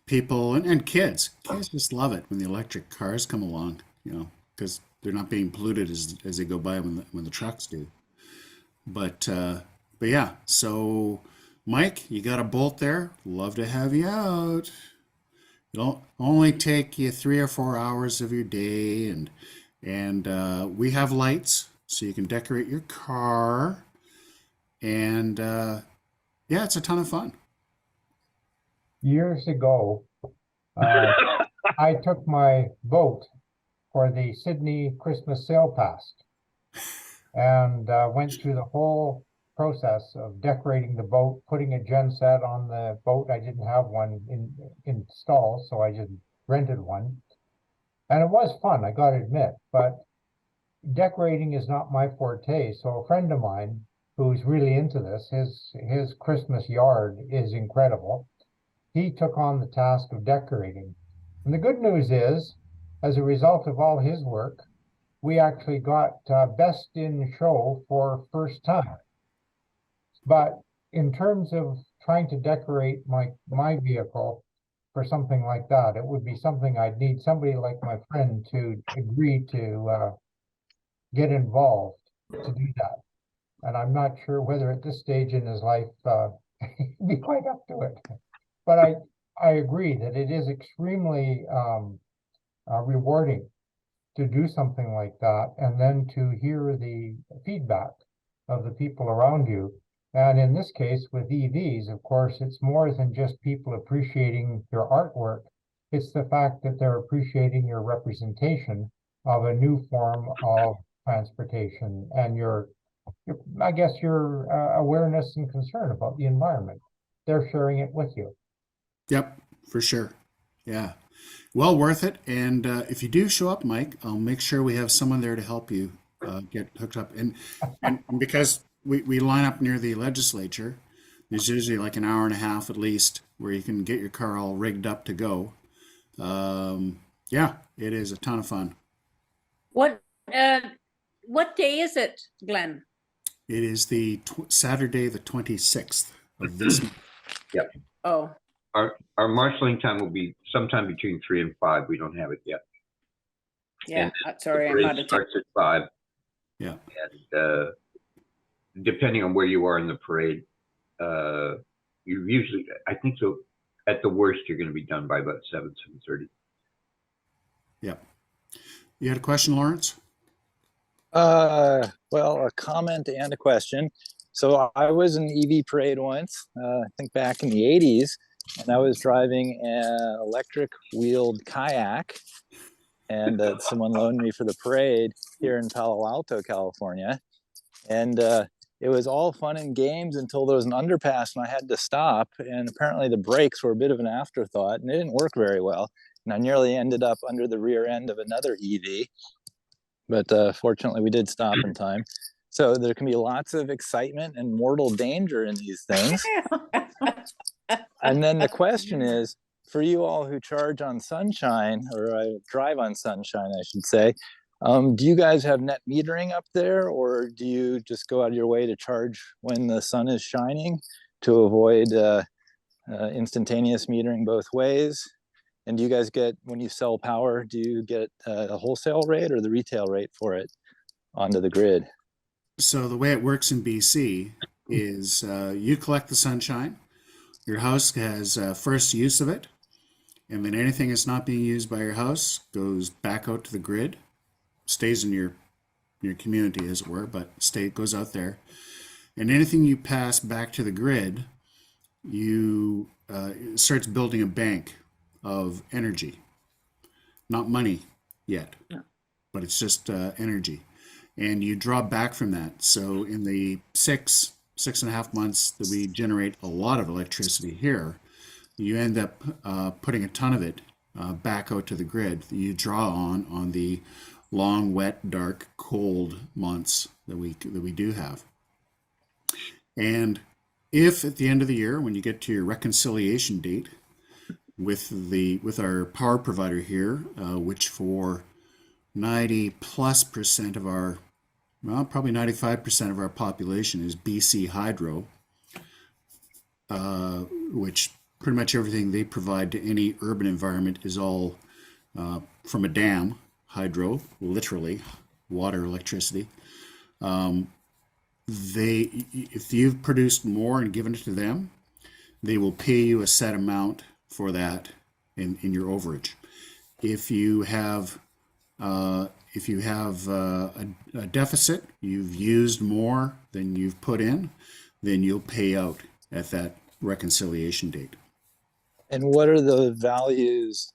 people and kids just love it when the electric cars come along, you know, because they're not being polluted as they go by when the trucks do. But yeah, so Mike, you got a bolt there. Love to have you out. It'll only take you 3 or 4 hours of your day, and we have lights so you can decorate your car, and yeah, it's a ton of fun. Years ago, I took my boat for the Sydney Christmas Sail Past and went through the whole process of decorating the boat, putting a genset on the boat. I didn't have one installed, so I just rented one. And it was fun, I gotta admit, but decorating is not my forte. So a friend of mine who's really into this. His Christmas yard is incredible. He took on the task of decorating. And the good news is, as a result of all his work, we actually got best in show for first time. But in terms of trying to decorate my vehicle for something like that, it would be something I'd need somebody like my friend to agree to get involved to do that. And I'm not sure whether at this stage in his life he'd be quite up to it. But I agree that it is extremely rewarding to do something like that, and then to hear the feedback of the people around you. And in this case, with EVs, of course, it's more than just people appreciating your artwork. It's the fact that they're appreciating your representation of a new form of transportation and your I guess, your awareness and concern about the environment. They're sharing it with you. Yep, for sure. Yeah. Well worth it. And if you do show up, Mike, I'll make sure we have someone there to help you get hooked up. And because we line up near the legislature, there's usually like an hour and a half at least where you can get your car all rigged up to go. Yeah, it is a ton of fun. What day is it, Glenn? It is the Saturday, the 26th of this month. Yep. Oh, Our marshalling time will be sometime between 3 and 5. We don't have it yet. yeah, And sorry, the I'm parade out of town. starts at 5. Yeah. And depending on where you are in the parade, you usually, I think so, at the worst, you're going to be done by about 7:30. Yeah. You had a question, Lawrence? Well, a comment and a question. So I was in EV parade once, I think back in the 80s, and I was driving an electric wheeled kayak, and someone loaned me for the parade here in Palo Alto, California. And it was all fun and games until there was an underpass and I had to stop. And apparently the brakes were a bit of an afterthought and they didn't work very well. And I nearly ended up under the rear end of another EV. But fortunately, we did stop in time. So there can be lots of excitement and mortal danger in these things. And then the question is, for you all who charge on sunshine, or drive on sunshine, I should say, do you guys have net metering up there, or do you just go out of your way to charge when the sun is shining to avoid instantaneous metering both ways? And do you guys get, when you sell power, do you get a wholesale rate or the retail rate for it onto the grid? So the way it works in BC is you collect the sunshine, your house has first use of it, and then anything that's not being used by your house goes back out to the grid, stays in your community as it were, but goes out there. And anything you pass back to the grid, it starts building a bank of energy. Not money yet, but it's just energy. And you draw back from that. So in the 6.5 months that we generate a lot of electricity here, you end up putting a ton of it back out to the grid. You draw on the long, wet, dark, cold months that we do have. And if at the end of the year, when you get to your reconciliation date with our power provider here, which for 90+% of our, well, probably 95% of our population is BC Hydro, which pretty much everything they provide to any urban environment is all from a dam, hydro, literally, water, electricity. If you've produced more and given it to them, they will pay you a set amount for that in your overage. If you have a deficit, you've used more than you've put in, then you'll pay out at that reconciliation date. And what are the values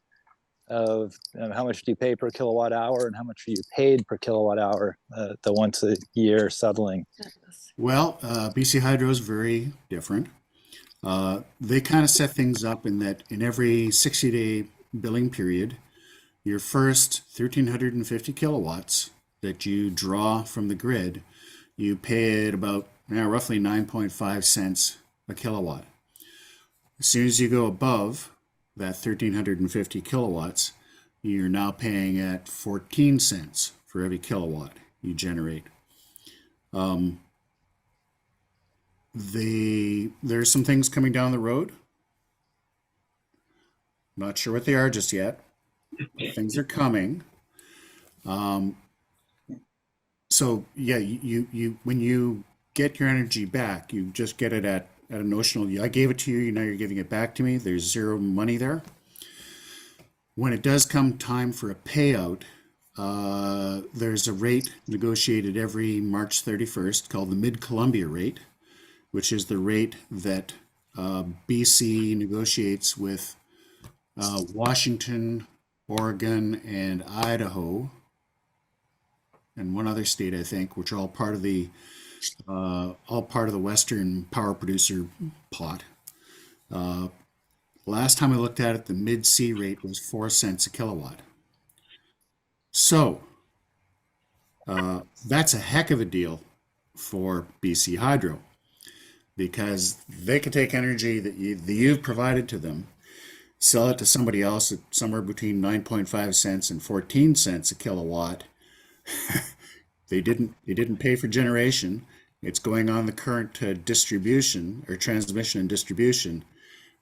of how much do you pay per kilowatt hour and how much are you paid per kilowatt hour, the once a year settling? Well, BC Hydro is very different. They kind of set things up in that in every 60-day billing period, your first 1,350 kilowatts that you draw from the grid, you pay at about roughly 9.5 cents a kilowatt. As soon as you go above that 1350 kilowatts, you're now paying at 14 cents for every kilowatt you generate. There's some things coming down the road. Not sure what they are just yet. Things are coming. So yeah, you when you get your energy back, you just get it at a notional. I gave it to you. Now you're giving it back to me. There's zero money there. When it does come time for a payout, there's a rate negotiated every March 31st called the Mid-Columbia rate, which is the rate that BC negotiates with Washington, Oregon, and Idaho, and one other state, I think, which are all part of the Western power producer pot. Last time I looked at it, the mid-C rate was 4 cents a kilowatt. So that's a heck of a deal for BC Hydro, because they can take energy that you've provided to them, sell it to somebody else at somewhere between 9.5 cents and 14 cents a kilowatt. They didn't pay for generation. It's going on the current distribution or transmission and distribution.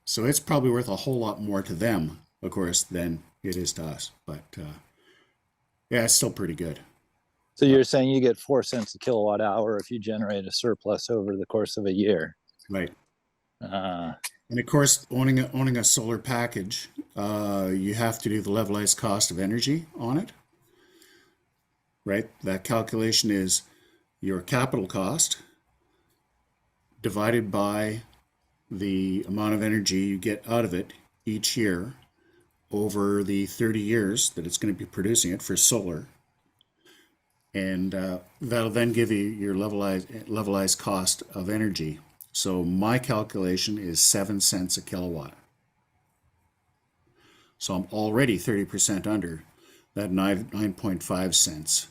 So it's probably worth a whole lot more to them, of course, than it is to us. But yeah, it's still pretty good. So you're saying you get 4 cents a kilowatt hour if you generate a surplus over the course of a year. Right. Uh, And of course, owning a solar package, you have to do the levelized cost of energy on it. Right? That calculation is your capital cost divided by the amount of energy you get out of it each year over the 30 years that it's going to be producing it for solar. And that'll then give you your levelized cost of energy. So my calculation is 7 cents a kilowatt. So I'm already 30% under that 9.5 cents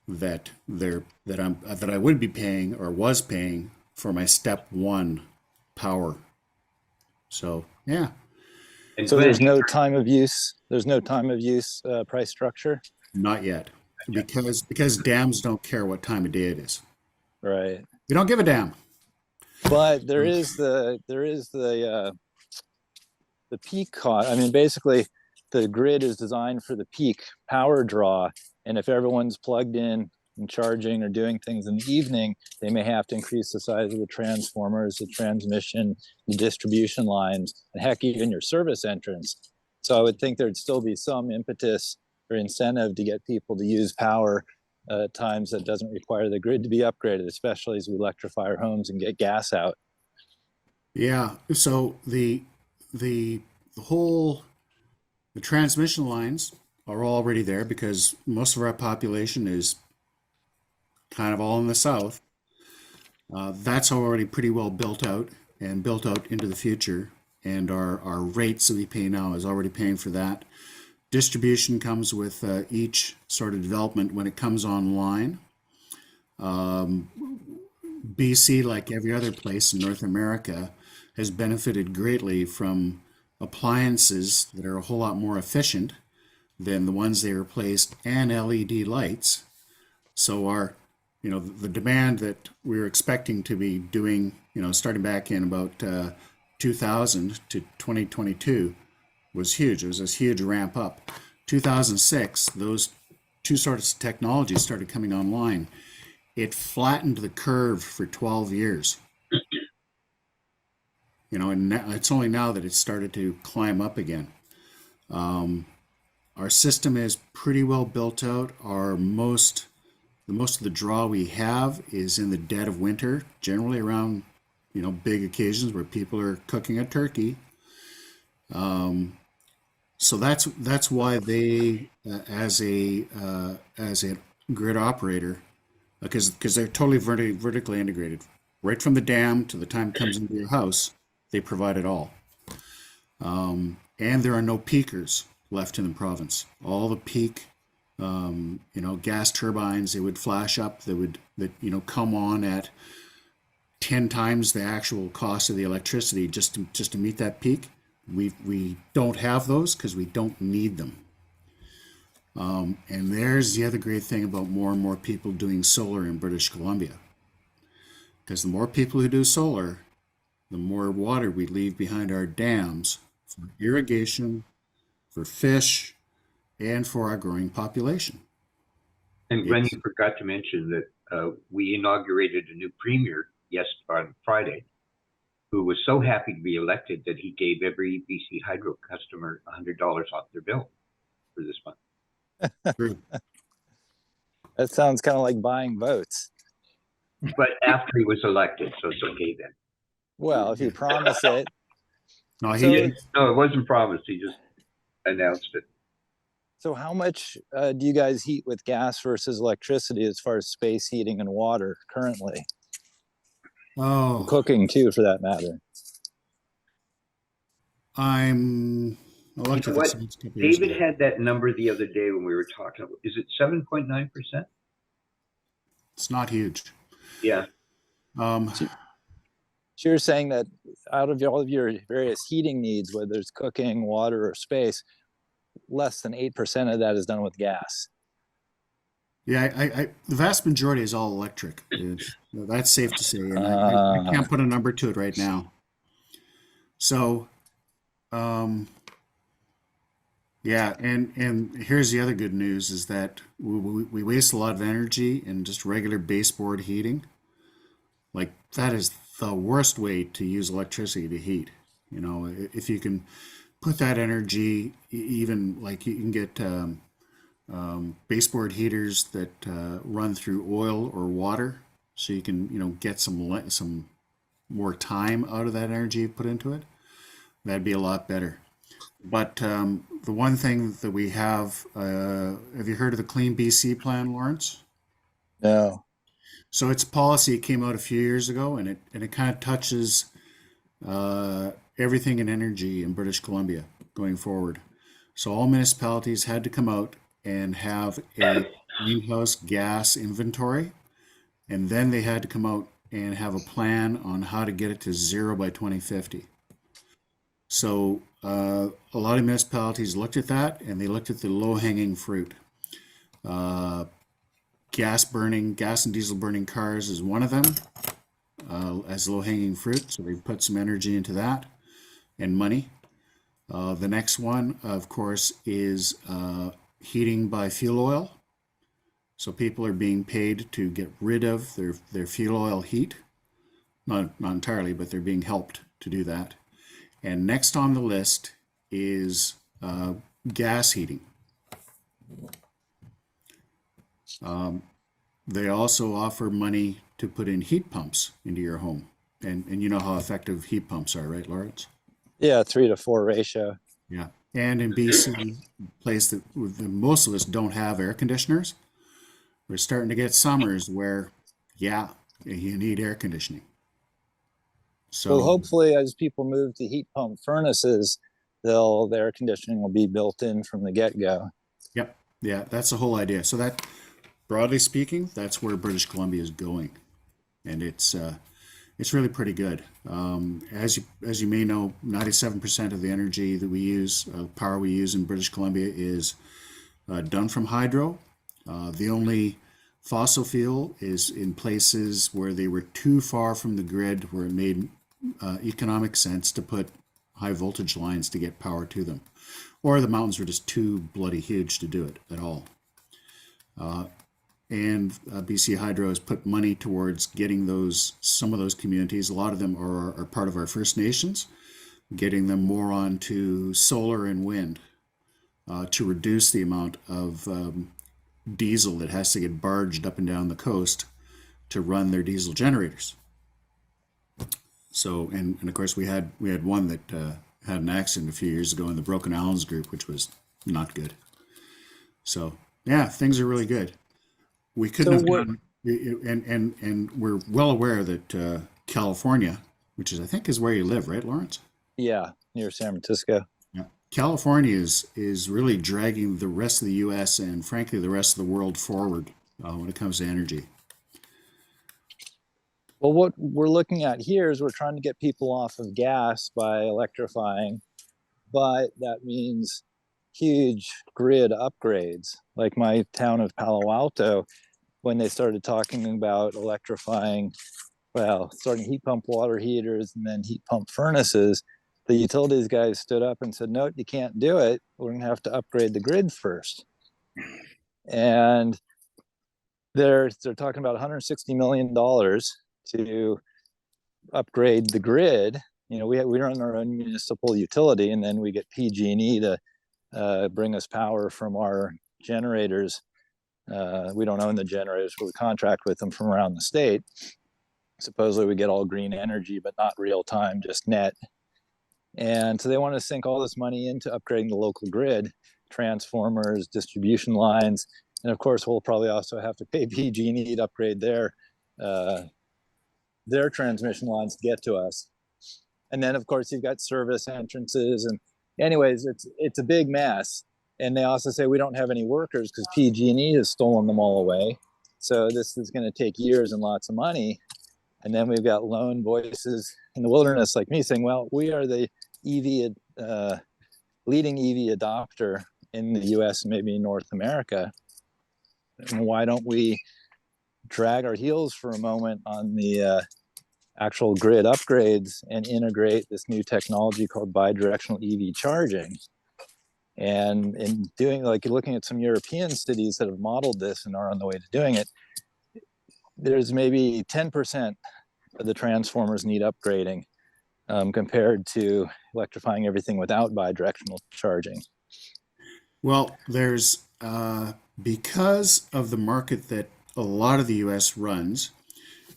that I would be paying or was paying for my step one power. So yeah. And so Glenn, there's no time of use. There's no time of use price structure. Not yet, because dams don't care what time of day it is. Right. We don't give a damn. But there is the peak cost. I mean, basically, the grid is designed for the peak power draw, and if everyone's plugged in and charging or doing things in the evening, they may have to increase the size of the transformers, the transmission, the distribution lines, and heck, even your service entrance. So I would think there'd still be some impetus or incentive to get people to use power at times that doesn't require the grid to be upgraded, especially as we electrify our homes and get gas out. Yeah. So the transmission lines are already there because most of our population is kind of all in the south. That's already pretty well built out and built out into the future. And our rates that we pay now is already paying for that. Distribution comes with each sort of development when it comes online. BC, like every other place in North America, has benefited greatly from appliances that are a whole lot more efficient than the ones they replaced, and LED lights. So the demand that we were expecting to be doing, starting back in about 2000 to 2022 was huge. It was this huge ramp up. 2006, those two sorts of technologies started coming online. It flattened the curve for 12 years. And now, it's only now that it started to climb up again. Our system is pretty well built out. Most of the draw we have is in the dead of winter, generally around, big occasions where people are cooking a turkey. So that's why they, as a grid operator, because they're totally vertically integrated, right from the dam to the time it comes into your house, they provide it all. And there are no peakers left in the province. All the peak, gas turbines, they would flash up, that come on at 10 times the actual cost of the electricity just to meet that peak. We don't have those because we don't need them. And there's the other great thing about more and more people doing solar in British Columbia. Because the more people who do solar, the more water we leave behind our dams for irrigation, for fish, and for our growing population. And Glenn, Yes. you forgot to mention that we inaugurated a new premier on Friday, who was so happy to be elected that he gave every BC Hydro customer $100 off their bill for this month. True. That sounds kind of like buying votes. But after he was elected, so it's okay then. Well, if you promise it. No, So- he, No, it wasn't promised. He just announced it. So how much do you guys heat with gas versus electricity as far as space heating and water currently? oh, Cooking too, for that matter. I looked You at know this what? a couple years David ago. had that number the other day when we were talking. Is it 7.9%? It's not huge. Yeah. Um, So you're saying that out of all of your various heating needs, whether it's cooking, water, or space, less than 8% of that is done with gas. yeah, the vast majority is all electric. That's safe to say, and I can't put a number to it right now. So, yeah, and here's the other good news is that we waste a lot of energy in just regular baseboard heating. Like that is the worst way to use electricity to heat. You know, if you can put that energy, even like you can get baseboard heaters that run through oil or water, so you can get some more time out of that energy put into it. That'd be a lot better. But the one thing that we have you heard of the Clean BC plan, Lawrence? No. So its policy came out a few years ago, and it kind of touches everything in energy in British Columbia going forward. So all municipalities had to come out and have a greenhouse gas inventory, and then they had to come out and have a plan on how to get it to zero by 2050. So a lot of municipalities looked at that, and they looked at the low-hanging fruit. Gas and diesel burning cars is one of them as low-hanging fruit. So they put some energy into that and money. The next one, of course, is heating by fuel oil. So people are being paid to get rid of their fuel oil heat. Not entirely, but they're being helped to do that. And next on the list is gas heating. They also offer money to put in heat pumps into your home. And you know how effective heat pumps are, right, Lawrence? Yeah, 3 to 4 ratio. Yeah. And in BC, a place that most of us don't have air conditioners, we're starting to get summers where, yeah, you need air conditioning. So Well, hopefully as people move to heat pump furnaces, the air conditioning will be built in from the get-go. Yep. Yeah, that's the whole idea. So that, broadly speaking, that's where British Columbia is going, and it's really pretty good. As you may know, 97% of the energy that we use, power we use in British Columbia, is done from hydro. The only fossil fuel is in places where they were too far from the grid, where it made economic sense to put high voltage lines to get power to them, or the mountains were just too bloody huge to do it at all. And BC Hydro has put money towards getting some of those communities. A lot of them are part of our First Nations, getting them more onto solar and wind to reduce the amount of diesel that has to get barged up and down the coast to run their diesel generators. So, and of course we had one that had an accident a few years ago in the Broken Islands group, which was not good. So yeah, things are really good. We couldn't have done, and we're well aware that California, which I think is where you live, right, Lawrence? Yeah, near San Francisco. Yeah. California is really dragging the rest of the U.S. and frankly the rest of the world forward when it comes to energy. Well, what we're looking at here is we're trying to get people off of gas by electrifying, but that means huge grid upgrades. Like my town of Palo Alto, when they started talking about electrifying, well, starting heat pump water heaters and then heat pump furnaces, the utilities guys stood up and said, no, you can't do it. We're going to have to upgrade the grid first. And they're talking about $160 million to upgrade the grid. You know, we run our own municipal utility, and then we get PG&E to bring us power from our generators. We don't own the generators, but we contract with them from around the state. Supposedly we get all green energy, but not real time, just net. And so they want to sink all this money into upgrading the local grid, transformers, distribution lines. And of course, we'll probably also have to pay PG&E to upgrade their transmission lines to get to us. And then of course you've got service entrances, and anyways, it's a big mess. And they also say we don't have any workers because PG&E has stolen them all away. So this is going to take years and lots of money. And then we've got lone voices in the wilderness like me saying, well, we are the leading EV adopter in the US and maybe in North America. And why don't we drag our heels for a moment on the actual grid upgrades and integrate this new technology called bidirectional EV charging? And in doing, like, looking at some European cities that have modeled this and are on the way to doing it, there's maybe 10% of the transformers need upgrading compared to electrifying everything without bidirectional charging. Well, there's because of the market that a lot of the US runs,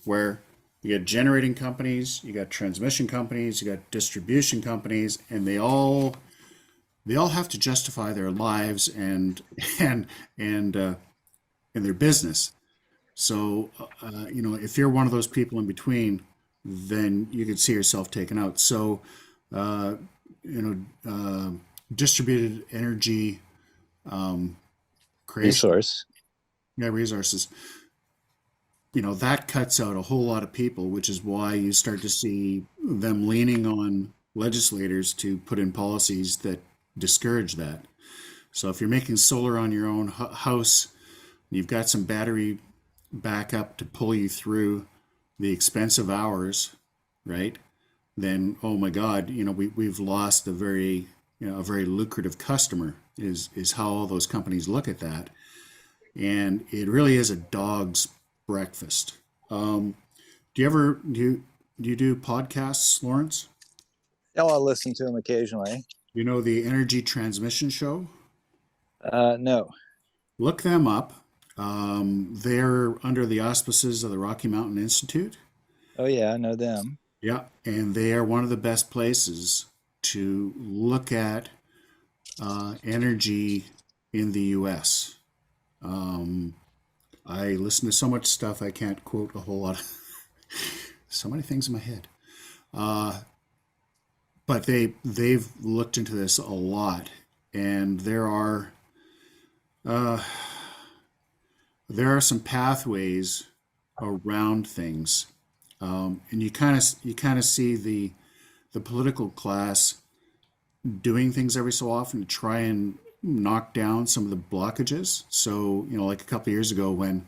where you got generating companies, you got transmission companies, you got distribution companies, and they all have to justify their lives and their business. So, you know, if you're one of those people in between, then you could see yourself taken out. So, distributed energy creation, Resource. resources, you know, that cuts out a whole lot of people, which is why you start to see them leaning on legislators to put in policies that discourage that. So if you're making solar on your own house, you've got some battery backup to pull you through the expensive hours, right? Then, oh my God, you know, we've lost a very lucrative customer is how all those companies look at that. And it really is a dog's breakfast. Do you do podcasts, Lawrence? Oh, I'll listen to them occasionally. You know the Energy Transmission Show? No. Look them up. They're under the auspices of the Rocky Mountain Institute. Oh yeah, I know them. Yeah, and they are one of the best places to look at energy in the U.S. I listen to so much stuff I can't quote a whole lot. So many things in my head. But they've looked into this a lot, and there are some pathways around things, and you kind of see the political class doing things every so often to try and knock down some of the blockages. So, you know, like a couple of years ago when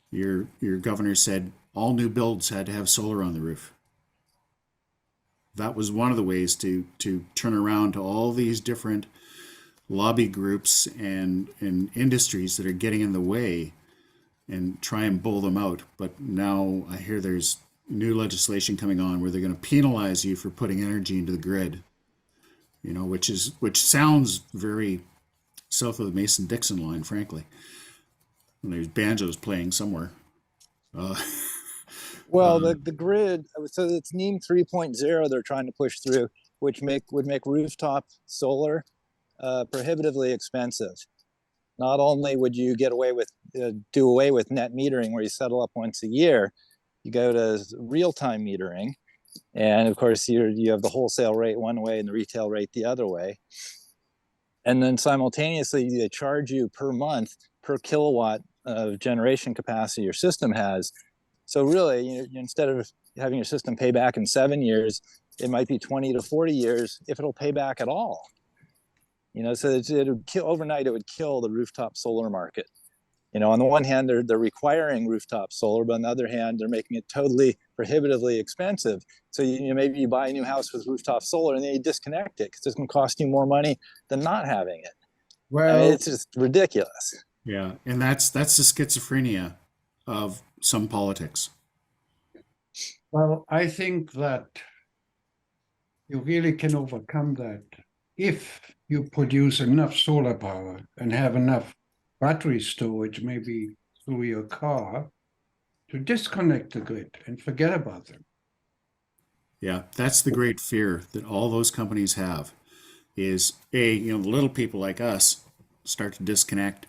your governor said all new builds had to have solar on the roof. That was one of the ways to turn around to all these different lobby groups and industries that are getting in the way and try and bull them out. But now I hear there's new legislation coming on where they're going to penalize you for putting energy into the grid. You know, which sounds very south of the Mason-Dixon line, frankly. And there's banjos playing somewhere. Well, the grid, so it's NEEM 3.0 they're trying to push through, which would make rooftop solar prohibitively expensive. Not only would you do away with net metering where you settle up once a year, you go to real-time metering. And of course, you have the wholesale rate one way and the retail rate the other way. And then simultaneously, they charge you per month, per kilowatt of generation capacity your system has. So really, instead of having your system pay back in 7 years, it might be 20 to 40 years if it'll pay back at all. So it would kill overnight. It would kill the rooftop solar market. On the one hand, they're requiring rooftop solar, but on the other hand, they're making it totally prohibitively expensive. So maybe you buy a new house with rooftop solar and then you disconnect it because it's going to cost you more money than not having it. Well, It's just ridiculous. Yeah, and that's the schizophrenia of some politics. well, I think that you really can overcome that if you produce enough solar power and have enough battery storage, maybe through your car, to disconnect the grid and forget about them. Yeah, that's the great fear that all those companies have is the little people like us start to disconnect,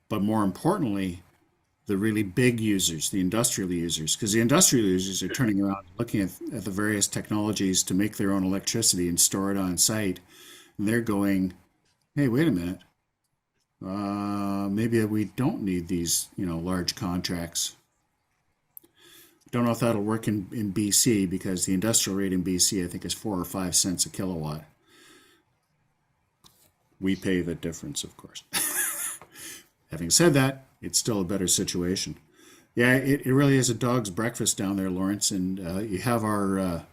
but more importantly, the really big users, the industrial users, because the industrial users are turning around looking at the various technologies to make their own electricity and store it on site. And they're going, hey, wait a minute. Maybe we don't need these, large contracts. Don't know if that'll work in BC because the industrial rate in BC, I think, is 4 or 5 cents a kilowatt. We pay the difference, of course. Having said that, it's still a better situation. Yeah, it really is a dog's breakfast down there, Lawrence, and you have our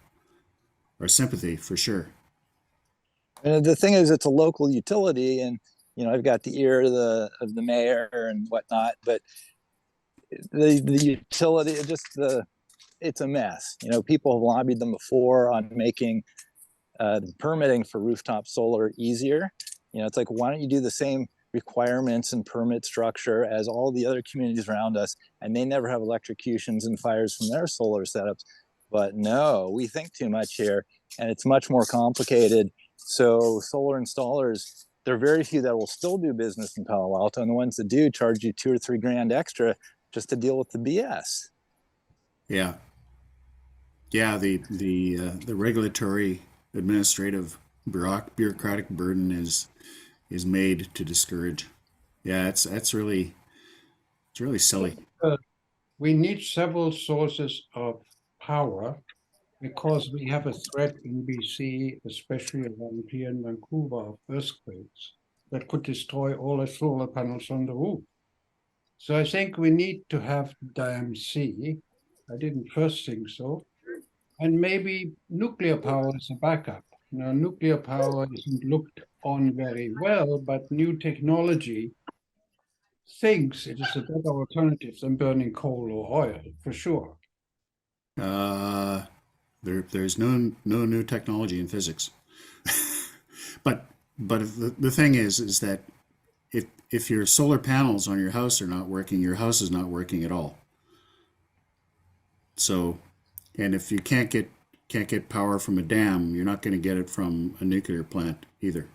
sympathy for sure. And the thing is, it's a local utility, and I've got the ear of the mayor and whatnot, but the utility, it's a mess. People have lobbied them before on making permitting for rooftop solar easier. It's like, why don't you do the same requirements and permit structure as all the other communities around us, and they never have electrocutions and fires from their solar setups. But no, we think too much here, and it's much more complicated. So solar installers, there are very few that will still do business in Palo Alto, and the ones that do charge you $2 or $3 grand extra just to deal with the BS. Yeah. Yeah, the regulatory administrative bureaucratic burden is made to discourage. Yeah, it's really silly. We need several sources of power because we have a threat in BC, especially around here in Vancouver, of earthquakes that could destroy all the solar panels on the roof. So I think we need to have dam C. I didn't first think so. And maybe nuclear power is a backup. Nuclear power isn't looked on very well, but new technology thinks it is a better alternative than burning coal or oil, for sure. There's no new technology in physics. but the thing is that if your solar panels on your house are not working, your house is not working at all. So, and if you can't get power from a dam, you're not going to get it from a nuclear plant either.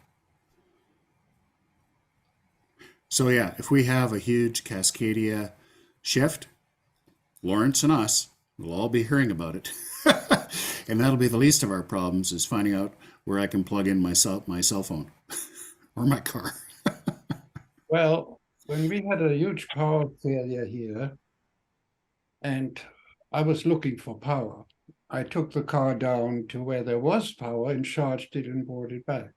So yeah, if we have a huge Cascadia shift, Lawrence and us will all be hearing about it. And that'll be the least of our problems, is finding out where I can plug in my cell phone or my car. Well, when we had a huge power failure here, and I was looking for power, I took the car down to where there was power and charged it and brought it back.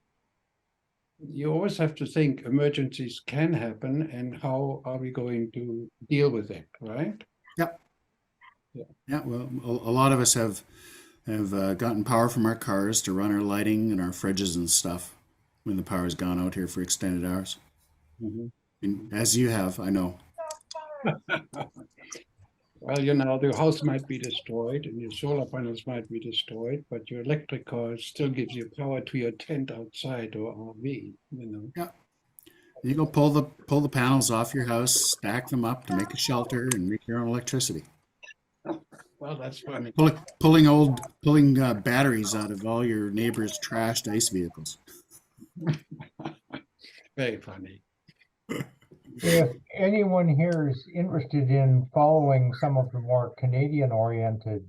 You always have to think emergencies can happen, and how are we going to deal with it, right? Yep. Yeah. Yeah. Well, a lot of us have gotten power from our cars to run our lighting and our fridges and stuff when the power's gone out here for extended hours. Mm-hmm. And as you have, I know. Well, the house might be destroyed and your solar panels might be destroyed, but your electric car still gives you power to your tent outside or RV, Yeah. You go pull the panels off your house, stack them up to make a shelter, and make your own electricity. Well, that's funny. Pulling batteries out of all your neighbors' trashed ice vehicles. Very funny. If anyone here is interested in following some of the more Canadian-oriented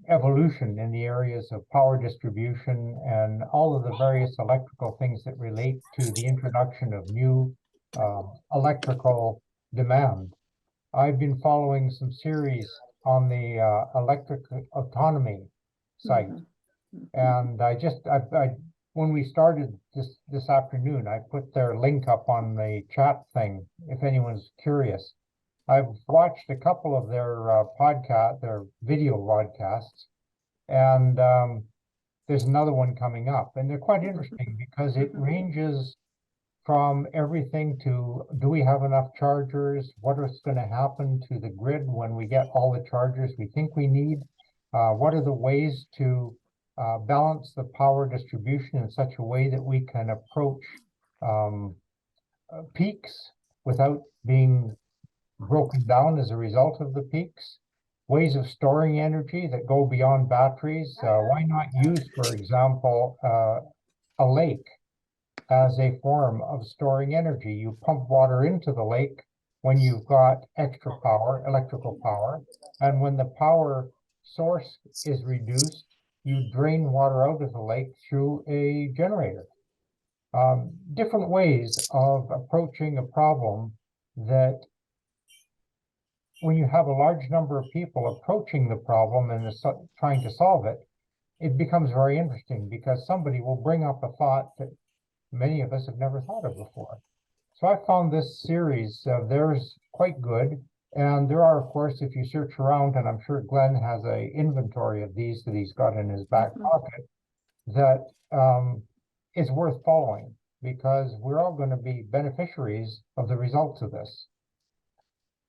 evolution in the areas of power distribution and all of the various electrical things that relate to the introduction of new electrical demand, I've been following some series on the electric autonomy site. Mhm. And when we started this afternoon, I put their link up on the chat thing, if anyone's curious. I've watched a couple of their their video podcasts, and there's another one coming up, and they're quite interesting because it ranges from everything to, do we have enough chargers? What is going to happen to the grid when we get all the chargers we think we need? What are the ways to balance the power distribution in such a way that we can approach peaks without being broken down as a result of the peaks? Ways of storing energy that go beyond batteries. Why not use, for example, a lake as a form of storing energy? You pump water into the lake when you've got extra power, electrical power, and when the power source is reduced, you drain water out of the lake through a generator. Different ways of approaching a problem that, when you have a large number of people approaching the problem and trying to solve it, it becomes very interesting because somebody will bring up a thought that many of us have never thought of before. So I found this series of theirs quite good. And there are, of course, if you search around, and I'm sure Glenn has an inventory of these that he's got in his back pocket, that is worth following, because we're all going to be beneficiaries of the results of this.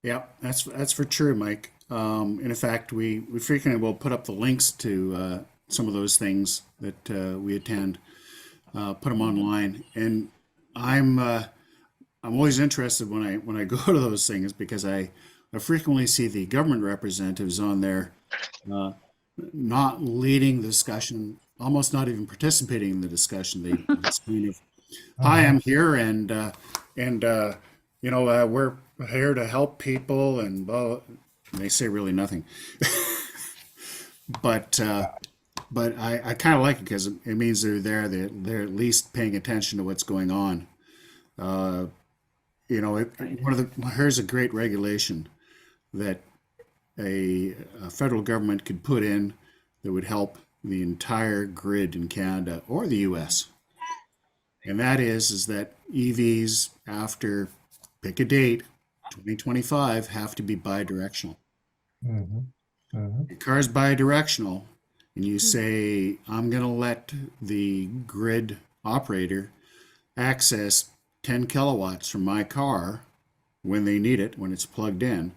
Yeah, that's for true, Mike. And in fact, we frequently will put up the links to some of those things that we attend, put them online, and I'm always interested when I go to those things, because I frequently see the government representatives on there not leading the discussion, almost not even participating in the discussion. They just kind of, hi, I'm here, and we're here to help people, and they say really nothing. But I kind of like it because it means they're there. They're at least paying attention to what's going on. Here's a great regulation that a federal government could put in that would help the entire grid in Canada or the U.S. And that is that EVs, after pick a date, 2025, have to be bi-directional. Your car's bi-directional, and you say, I'm going to let the grid operator access 10 kilowatts from my car when they need it, when it's plugged in.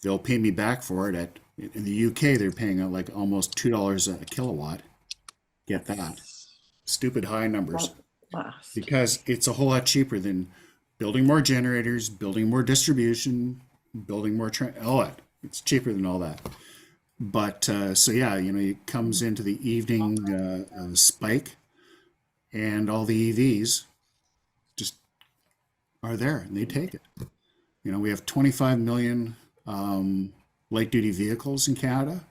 They'll pay me back for it. In the UK, they're paying like almost $2 a kilowatt. Get that. Stupid high numbers. Wow. Because it's a whole lot cheaper than building more generators, building more distribution, building more it's cheaper than all that. But it comes into the evening spike, and all the EVs just are there, and they take it. We have 25 million light duty vehicles in Canada.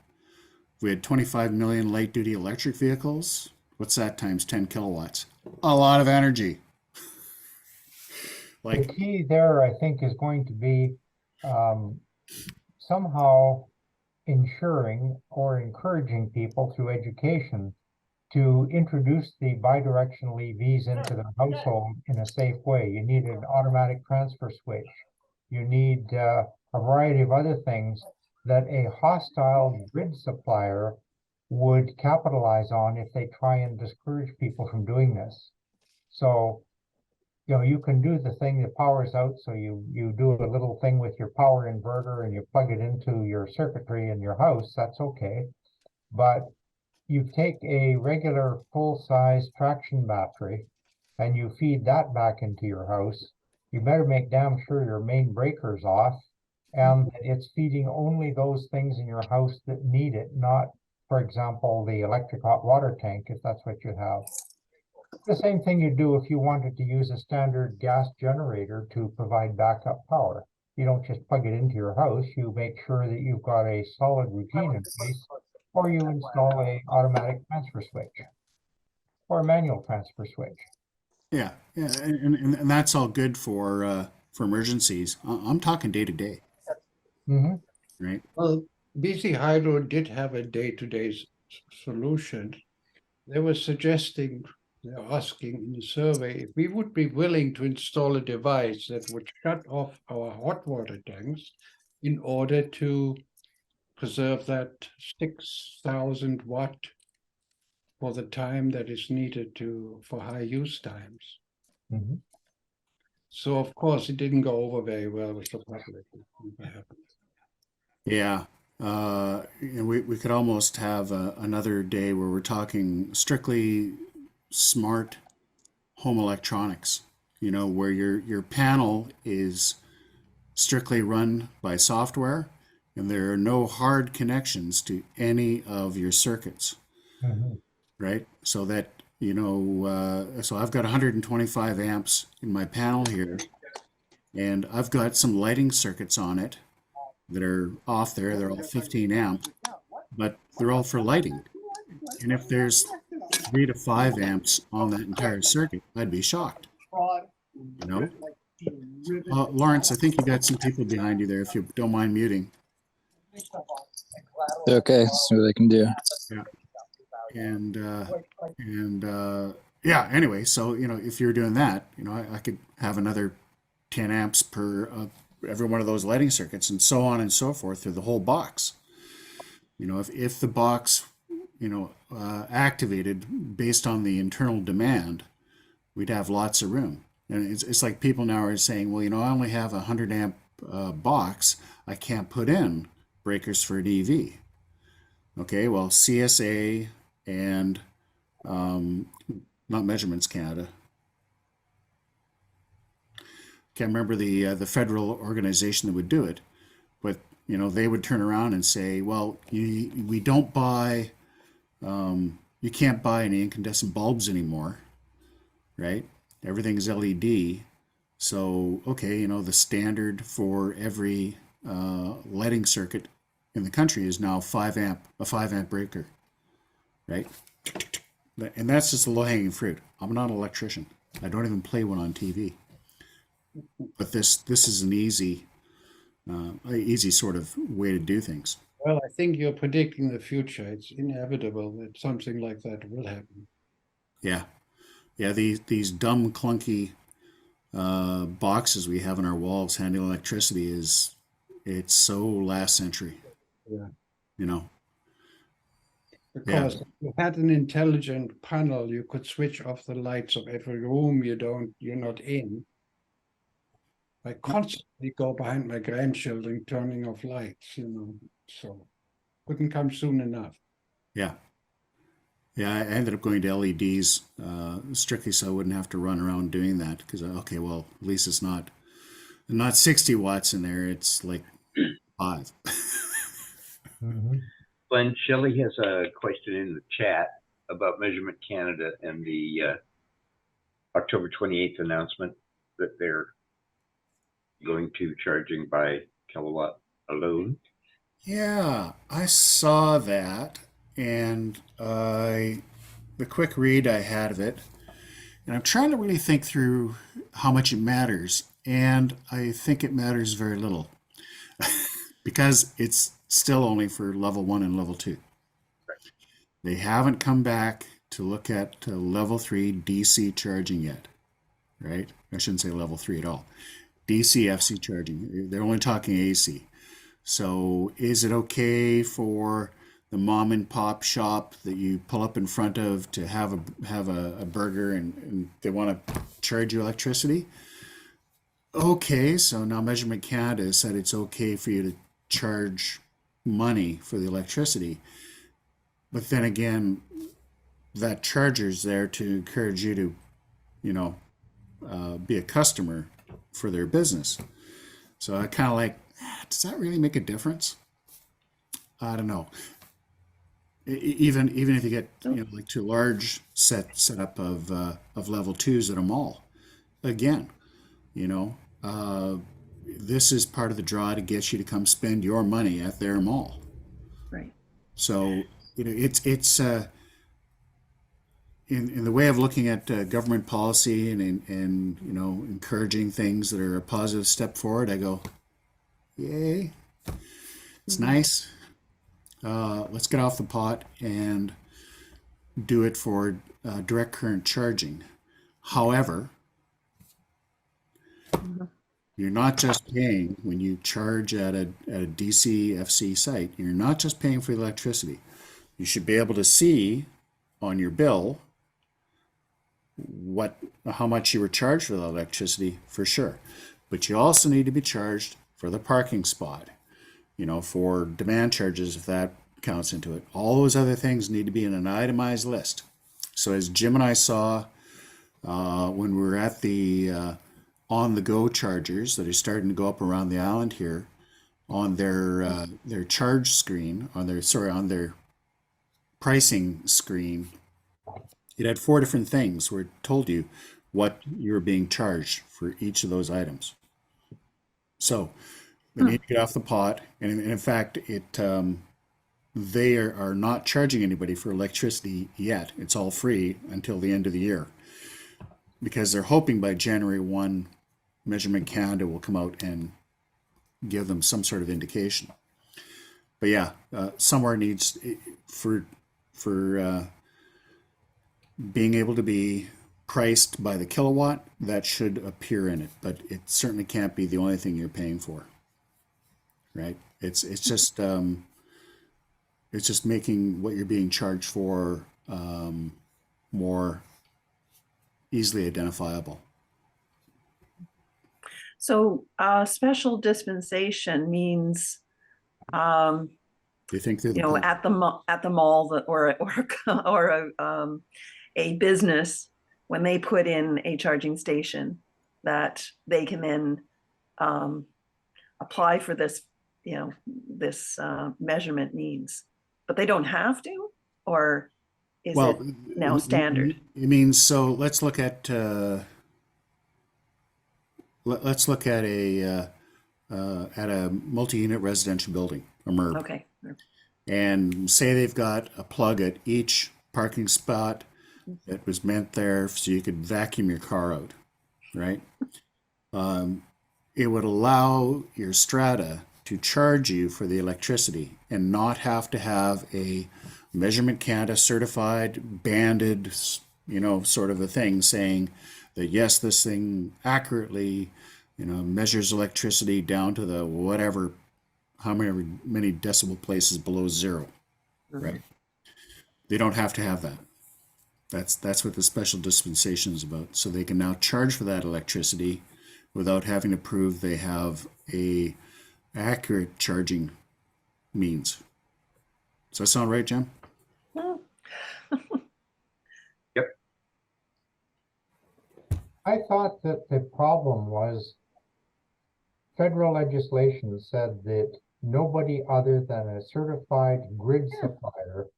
We had 25 million light duty electric vehicles. What's that times 10 kilowatts? A lot of energy. The key there, I think, is going to be somehow ensuring or encouraging people through education to introduce the bidirectional EVs into their household in a safe way. You need an automatic transfer switch. You need a variety of other things that a hostile grid supplier would capitalize on if they try and discourage people from doing this. So, you can do the thing, the power's out, so you do a little thing with your power inverter and you plug it into your circuitry in your house, that's okay. But you take a regular full-size traction battery and you feed that back into your house, you better make damn sure your main breaker's off and that it's feeding only those things in your house that need it, not, for example, the electric hot water tank, if that's what you have. The same thing you do if you wanted to use a standard gas generator to provide backup power. You don't just plug it into your house, you make sure that you've got a solid routine in place, or you install a automatic transfer switch or a manual transfer switch. Yeah, and that's all good for emergencies. I'm talking day to day. hmm right? Well, BC Hydro did have a day-to-day solution. They were suggesting, they're asking in the survey, if we would be willing to install a device that would shut off our hot water tanks in order to preserve that 6,000 watt for the time that is needed for high use times. hmm So of course it didn't go over very well with the public. It never happened. Yeah. And we could almost have another day where we're talking strictly smart home electronics, you know, where your panel is strictly run by software and there are no hard connections to any of your circuits, hmm right? So that, you know, so I've got 125 amps in my panel here, and I've got some lighting circuits on it that are off there. They're all 15 amps, but they're all for lighting. And if there's 3 to 5 amps on that entire circuit, I'd be shocked, you know? Lawrence, I think you got some people behind you there, if you don't mind muting. Okay, see what I can do. Yeah. Yeah, anyway, so, you know, if you're doing that, you know, I could have another 10 amps per every one of those lighting circuits and so on and so forth through the whole box. You know, if the box, you know, activated based on the internal demand, we'd have lots of room. And it's like people now are saying, well, you know, I only have a 100 amp box. I can't put in breakers for an EV. Okay, well, CSA and not Measurements Canada. Can't remember the federal organization that would do it, but you know they would turn around and say, well, we don't buy, you can't buy any incandescent bulbs anymore, right? Everything's LED. So okay, you know the standard for every lighting circuit in the country is now a 5 amp breaker, right? And that's just the low-hanging fruit. I'm not an electrician. I don't even play one on TV. But this is an easy sort of way to do things. Well, I think you're predicting the future. It's inevitable that something like that will happen. Yeah, yeah. These dumb, clunky boxes we have on our walls handling electricity it's so last century. Yeah. You know. Because if you had an intelligent panel, you could switch off the lights of every room you're not in. I constantly go behind my grandchildren turning off lights, you know, so couldn't come soon enough. Yeah. Yeah, I ended up going to LEDs strictly so I wouldn't have to run around doing that because okay, well, at least it's not 60 watts in there, it's like 5. hmm Glenn, Shelley has a question in the chat about Measurement Canada and the October 28th announcement that they're going to charging by kilowatt alone. Yeah, I saw that, and the quick read I had of it, and I'm trying to really think through how much it matters, and I think it matters very little because it's still only for level 1 and level 2. They haven't come back to look at level 3 DC charging yet, right? I shouldn't say level 3 at all. DC FC charging. They're only talking AC. So is it okay for the mom and pop shop that you pull up in front of to have a burger and they want to charge you electricity? Okay, so now Measurement Canada said it's okay for you to charge money for the electricity. But then again, that charger's there to encourage you to, you know, be a customer for their business. So I kind of like, does that really make a difference? I don't know. Even if you get, you know, like too large setup of level 2s at a mall, again, you know, this is part of the draw to get you to come spend your money at their mall. Right. So you know, it's in the way of looking at government policy and you know encouraging things that are a positive step forward. I go, yay. It's nice. Let's get off the pot and do it for direct current charging. However, you're not just paying when you charge at a DCFC site, you're not just paying for the electricity. You should be able to see on your bill how much you were charged for the electricity for sure. But you also need to be charged for the parking spot, for demand charges if that counts into it. All those other things need to be in an itemized list. So as Jim and I saw when we were at the on-the-go chargers that are starting to go up around the island here, on their charge screen, on their pricing screen, it had 4 different things where it told you what you were being charged for each of those items. So they need to get off the pot, and in fact, they are not charging anybody for electricity yet. It's all free until the end of the year, because they're hoping by January 1, Measurement Canada will come out and give them some sort of indication. But yeah, somewhere needs for being able to be priced by the kilowatt, that should appear in it, but it certainly can't be the only thing you're paying for, right? It's just making what you're being charged for more easily identifiable. So special dispensation means, They think they're the at the mall or a business, when they put in a charging station, that they can then apply for this, this measurement needs, but they don't have to, or is it now standard? It means, so let's look at a multi-unit residential building, a MURB. Okay. And say they've got a plug at each parking spot that was meant there so you could vacuum your car out, right? It would allow your strata to charge you for the electricity and not have to have a Measurement Canada certified, banded, sort of a thing saying that yes, this thing accurately, measures electricity down to the whatever, how many decibel places below zero, right? They don't have to have that. That's what the special dispensation is about. So they can now charge for that electricity without having to prove they have a accurate charging means. Does that sound right, Jim? Yep. I thought that the problem was federal legislation said that nobody other than a certified grid supplier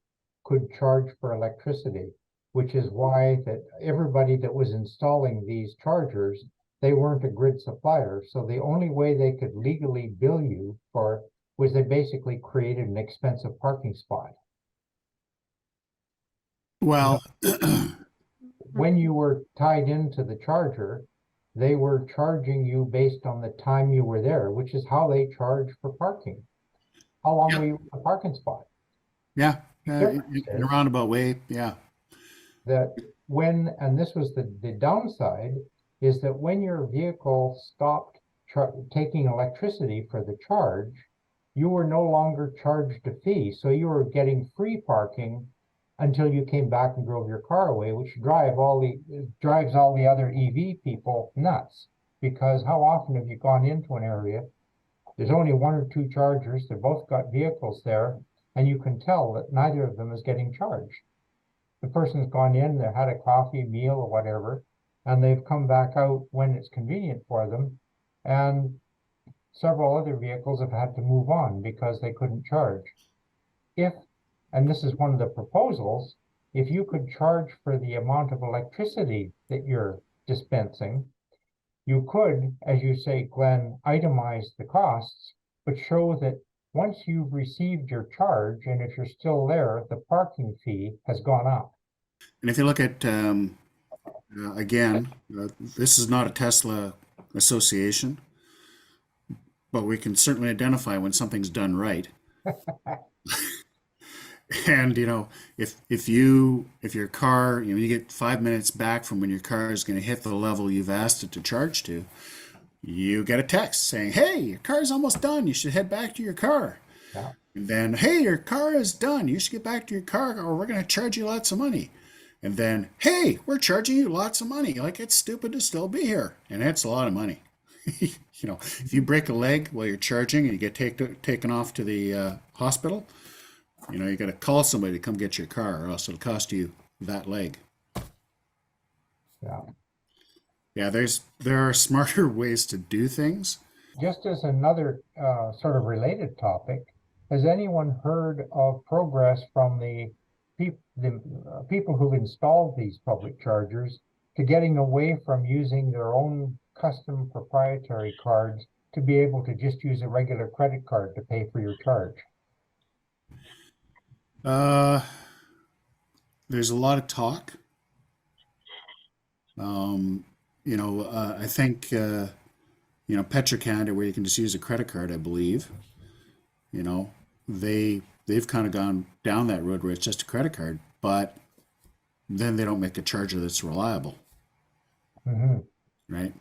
could charge for electricity, which is why that everybody that was installing these chargers, they weren't a grid supplier. So the only way they could legally bill you for was they basically created an expensive parking spot. Well, When you were tied into the charger, they were charging you based on the time you were there, which is how they charge for parking. How long were you in the parking spot? yeah, in a roundabout way, yeah. That when, and this was the downside, is that when your vehicle stopped taking electricity for the charge, you were no longer charged a fee. So you were getting free parking until you came back and drove your car away, which drives all the other EV people nuts. Because how often have you gone into an area, there's only 1 or 2 chargers, they've both got vehicles there, and you can tell that neither of them is getting charged. The person's gone in, they had a coffee, meal, or whatever, and they've come back out when it's convenient for them, and several other vehicles have had to move on because they couldn't charge. And this is one of the proposals, if you could charge for the amount of electricity that you're dispensing, you could, as you say, Glenn, itemize the costs, but show that once you've received your charge, and if you're still there, the parking fee has gone up. And if you look at, again, this is not a Tesla association, but we can certainly identify when something's done right. And if your car, you get 5 minutes back from when your car is going to hit the level you've asked it to charge to, you get a text saying, "Hey, your car's almost done. You should head back to your car." Yeah. And then, "Hey, your car is done. You should get back to your car, or we're going to charge you lots of money." And then, "Hey, we're charging you lots of money. Like, it's stupid to still be here." And that's a lot of money. If you break a leg while you're charging and you get taken off to the hospital, you got to call somebody to come get your car, or else it'll cost you that leg. Yeah. Yeah, there are smarter ways to do things. Just as another sort of related topic, has anyone heard of progress from the people who've installed these public chargers to getting away from using their own custom proprietary cards to be able to just use a regular credit card to pay for your charge? There's a lot of talk. I think Petro-Canada, where you can just use a credit card, I believe, they've kind of gone down that road where it's just a credit card, but then they don't make a charger that's reliable, Mm-hmm. right?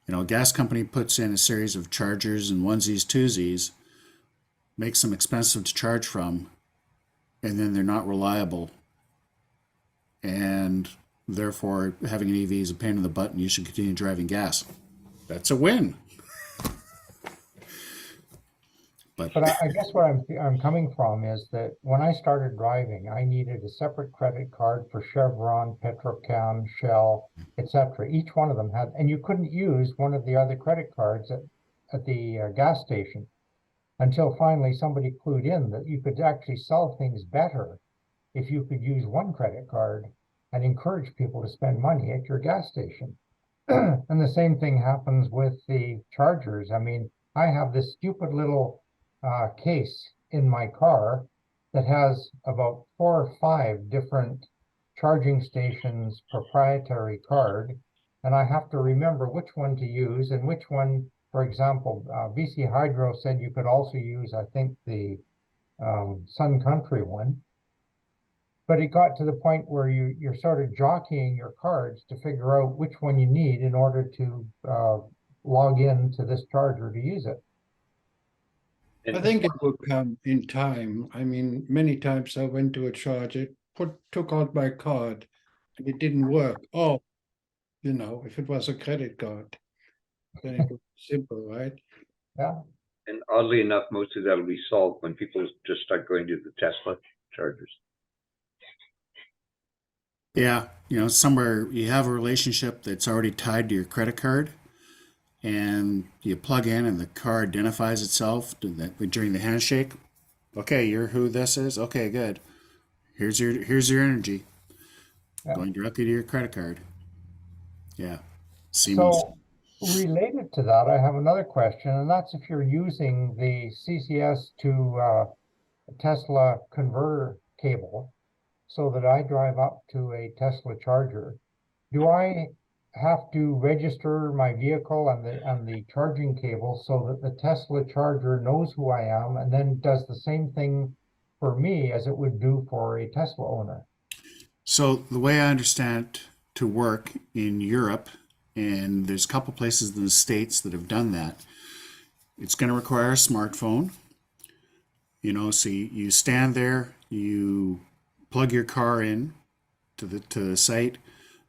A gas company puts in a series of chargers and onesies, twosies, makes them expensive to charge from, and then they're not reliable. And therefore, having an EV is a pain in the butt, and you should continue driving gas. That's a win. But I guess where I'm coming from is that when I started driving, I needed a separate credit card for Chevron, Petrochem, Shell, etc. Each one of them had, and you couldn't use one of the other credit cards at the gas station until finally somebody clued in that you could actually sell things better if you could use one credit card and encourage people to spend money at your gas station. And the same thing happens with the chargers. I mean, I have this stupid little case in my car that has about 4 or 5 different charging stations proprietary card, and I have to remember which one to use and which one. For example, BC Hydro said you could also use, I think, the Sun Country one. But it got to the point where you're sort of jockeying your cards to figure out which one you need in order to log in to this charger to use it. I think it will come in time. I mean, many times I went to a charge, took out my card, and it didn't work. Oh, if it was a credit card, then it was simple, right? Yeah. And oddly enough, most of that will be solved when people just start going to the Tesla chargers. yeah, somewhere you have a relationship that's already tied to your credit card, and you plug in and the car identifies itself during the handshake. Okay, you're who this is. Okay, good. Here's your energy. Yeah. Going directly to your credit card. Yeah. Seamless. So related to that, I have another question, and that's if you're using the CCS to Tesla converter cable so that I drive up to a Tesla charger, do I have to register my vehicle and the charging cable so that the Tesla charger knows who I am and then does the same thing for me as it would do for a Tesla owner? So the way I understand to work in Europe, and there's a couple places in the States that have done that, it's going to require a smartphone. So you stand there, you plug your car in to the site,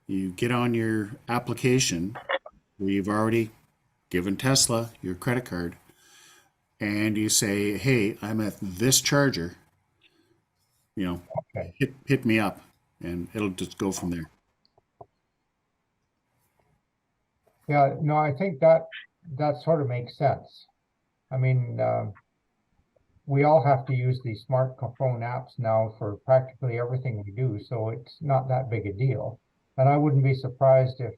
you get on your application where you've already given Tesla your credit card, and you say, "Hey, I'm at this charger. Okay. Hit me up," and it'll just go from there. Yeah, no, I think that sort of makes sense. I mean, we all have to use these smartphone apps now for practically everything we do, so it's not that big a deal. And I wouldn't be surprised if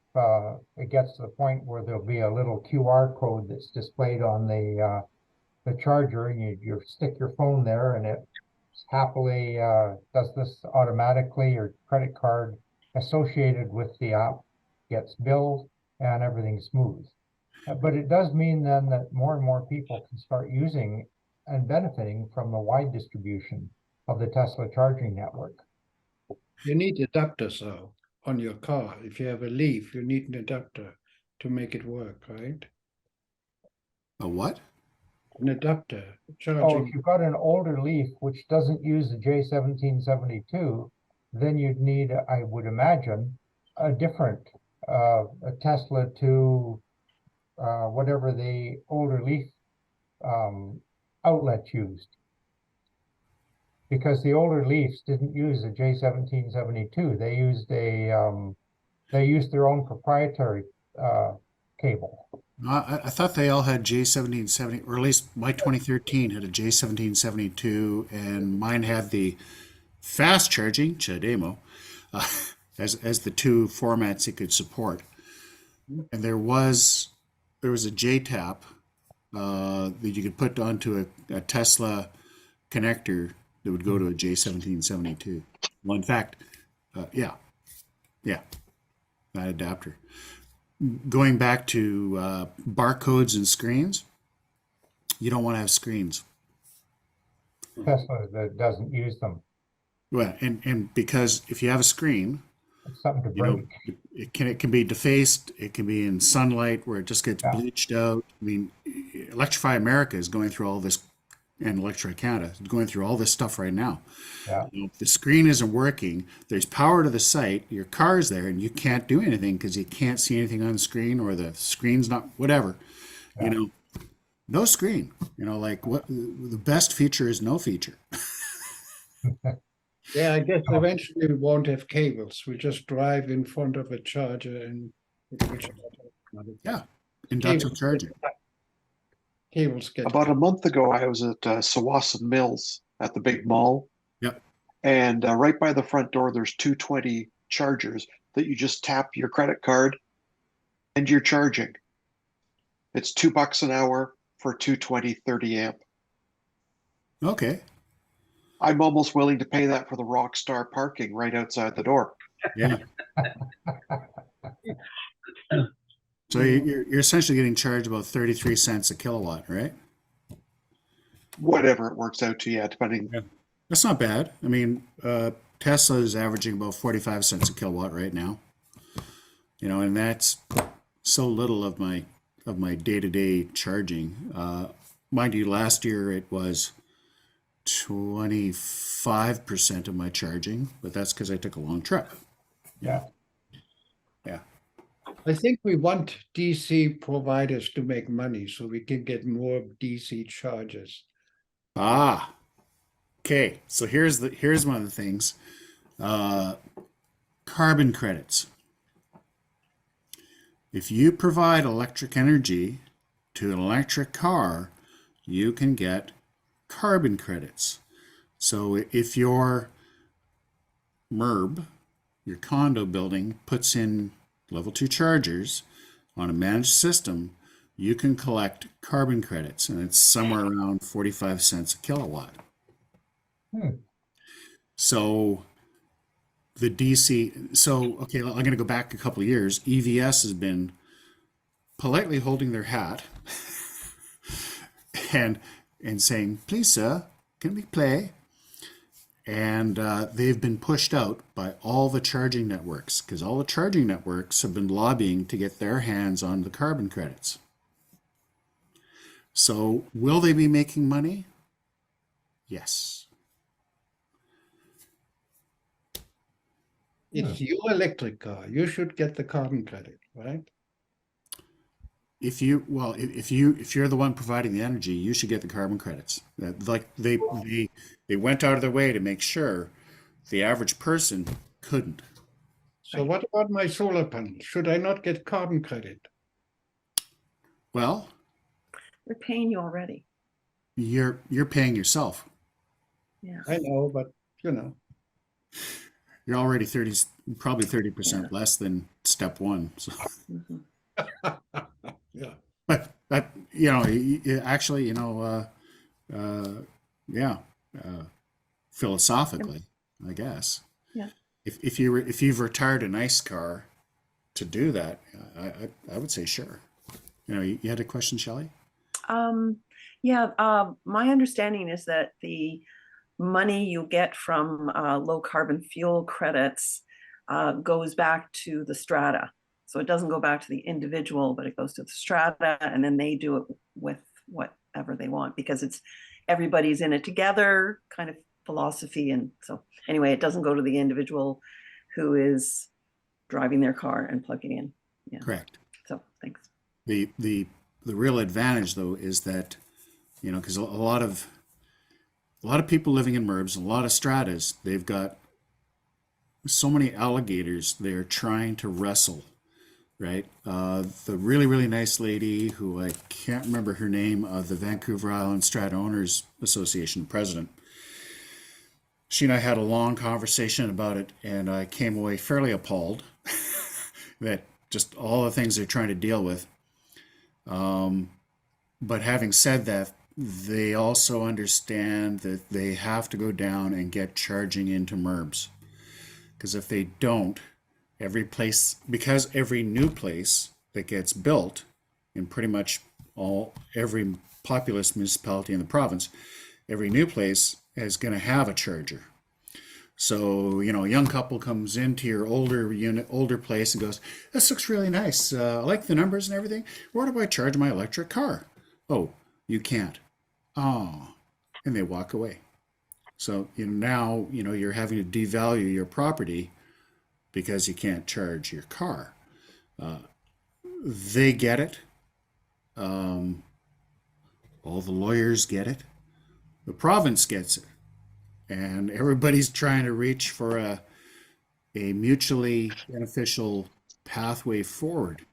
it gets to the point where there'll be a little QR code that's displayed on the charger, and you stick your phone there, and it happily does this automatically. Your credit card associated with the app gets billed, and everything's smooth. But it does mean then that more and more people can start using and benefiting from the wide distribution of the Tesla charging network. You need adapters though on your car. If you have a Leaf, you need an adapter to make it work, right? A what? An adapter Oh, charging. if you've got an older Leaf which doesn't use the J1772, then you'd need, I would imagine, a different a Tesla to whatever the older Leaf outlet used. Because the older Leafs didn't use a J1772. They used their own proprietary cable. I thought they all had J1770, or at least my 2013 had a J1772, and mine had the fast charging, CHAdeMO, as the two formats it could support. And there was a JTAP that you could put onto a Tesla connector that would go to a J1772. Well, in fact, yeah, that adapter. Going back to barcodes and screens, you don't want to have screens. Tesla that doesn't use them. Well, and because if you have a screen, It's something to you know, break. it can be defaced. It can be in sunlight where it just gets bleached out. I mean, Electrify America is going through all this, and Electrify Canada is going through all this stuff right now. Yeah. You know, if the screen isn't working, there's power to the site, your car's there, and you can't do anything because you can't see anything on the screen, or the screen's not, whatever. Yeah. You know, no screen. You know, like what the best feature is no feature. Yeah, I guess eventually we won't have cables. We just drive in front of a charger and Yeah, inductive Cables. charging. Cables get. About a month ago, I was at Sawasan Mills at the big mall. Yep. And right by the front door, there's 220 chargers that you just tap your credit card and you're charging. It's $2 an hour for 220 30 amp. Okay. I'm almost willing to pay that for the Rockstar parking right outside the door. Yeah. So you're essentially getting charged about 33 cents a kilowatt, right? Whatever it works out to, yeah, depending. Yeah. That's not bad. I mean, Tesla is averaging about 45 cents a kilowatt right now. You know, and that's so little of my day-to-day charging. Mind you, last year it was 25% of my charging, but that's because I took a long trip. Yeah. Yeah. I think we want DC providers to make money so we can get more DC chargers. Ah, okay. So here's one of the things. Carbon credits. If you provide electric energy to an electric car, you can get carbon credits. So if your MERB, your condo building, puts in level 2 chargers on a managed system, you can collect carbon credits, and it's somewhere around 45 cents a kilowatt. So the DC, so okay, I'm going to go back a couple of years. EVS has been politely holding their hat and saying, "Please, sir, can we play?" And they've been pushed out by all the charging networks, because all the charging networks have been lobbying to get their hands on the carbon credits. So will they be making money? Yes. It's your electric car. You should get the carbon credit, right? If you're the one providing the energy, you should get the carbon credits. Like they went out of their way to make sure the average person couldn't. So what about my solar panel? Should I not get carbon credit? Well, They're paying you already. you're paying yourself. Yeah. I know, but you know. You're already probably 30% less than step one. So. Mhm. Yeah. But actually, philosophically, I guess. Yeah. If you've retired a nice car to do that, I would say sure. You had a question, Shelley? My understanding is that the money you get from low carbon fuel credits goes back to the strata. So it doesn't go back to the individual, but it goes to the strata, and then they do it with whatever they want, because it's everybody's in it together kind of philosophy. And so anyway, it doesn't go to the individual who is driving their car and plugging in. Yeah. Correct. So thanks. The real advantage though is that, because a lot of people living in MURBs, a lot of stratas, they've got so many alligators they're trying to wrestle, right? The really, really nice lady who I can't remember her name, of the Vancouver Island Strata Owners Association president, she and I had a long conversation about it, and I came away fairly appalled that just all the things they're trying to deal with. But having said that, they also understand that they have to go down and get charging into MURBs. Because if they don't, because every new place that gets built in pretty much every populous municipality in the province, every new place is going to have a charger. So, a young couple comes into your older place and goes, "This looks really nice. I like the numbers and everything. Where do I charge my electric car?" "Oh, you can't." "Oh," and they walk away. So now, you're having to devalue your property because you can't charge your car. They get it. All the lawyers get it. The province gets it. And everybody's trying to reach for a mutually beneficial pathway forward.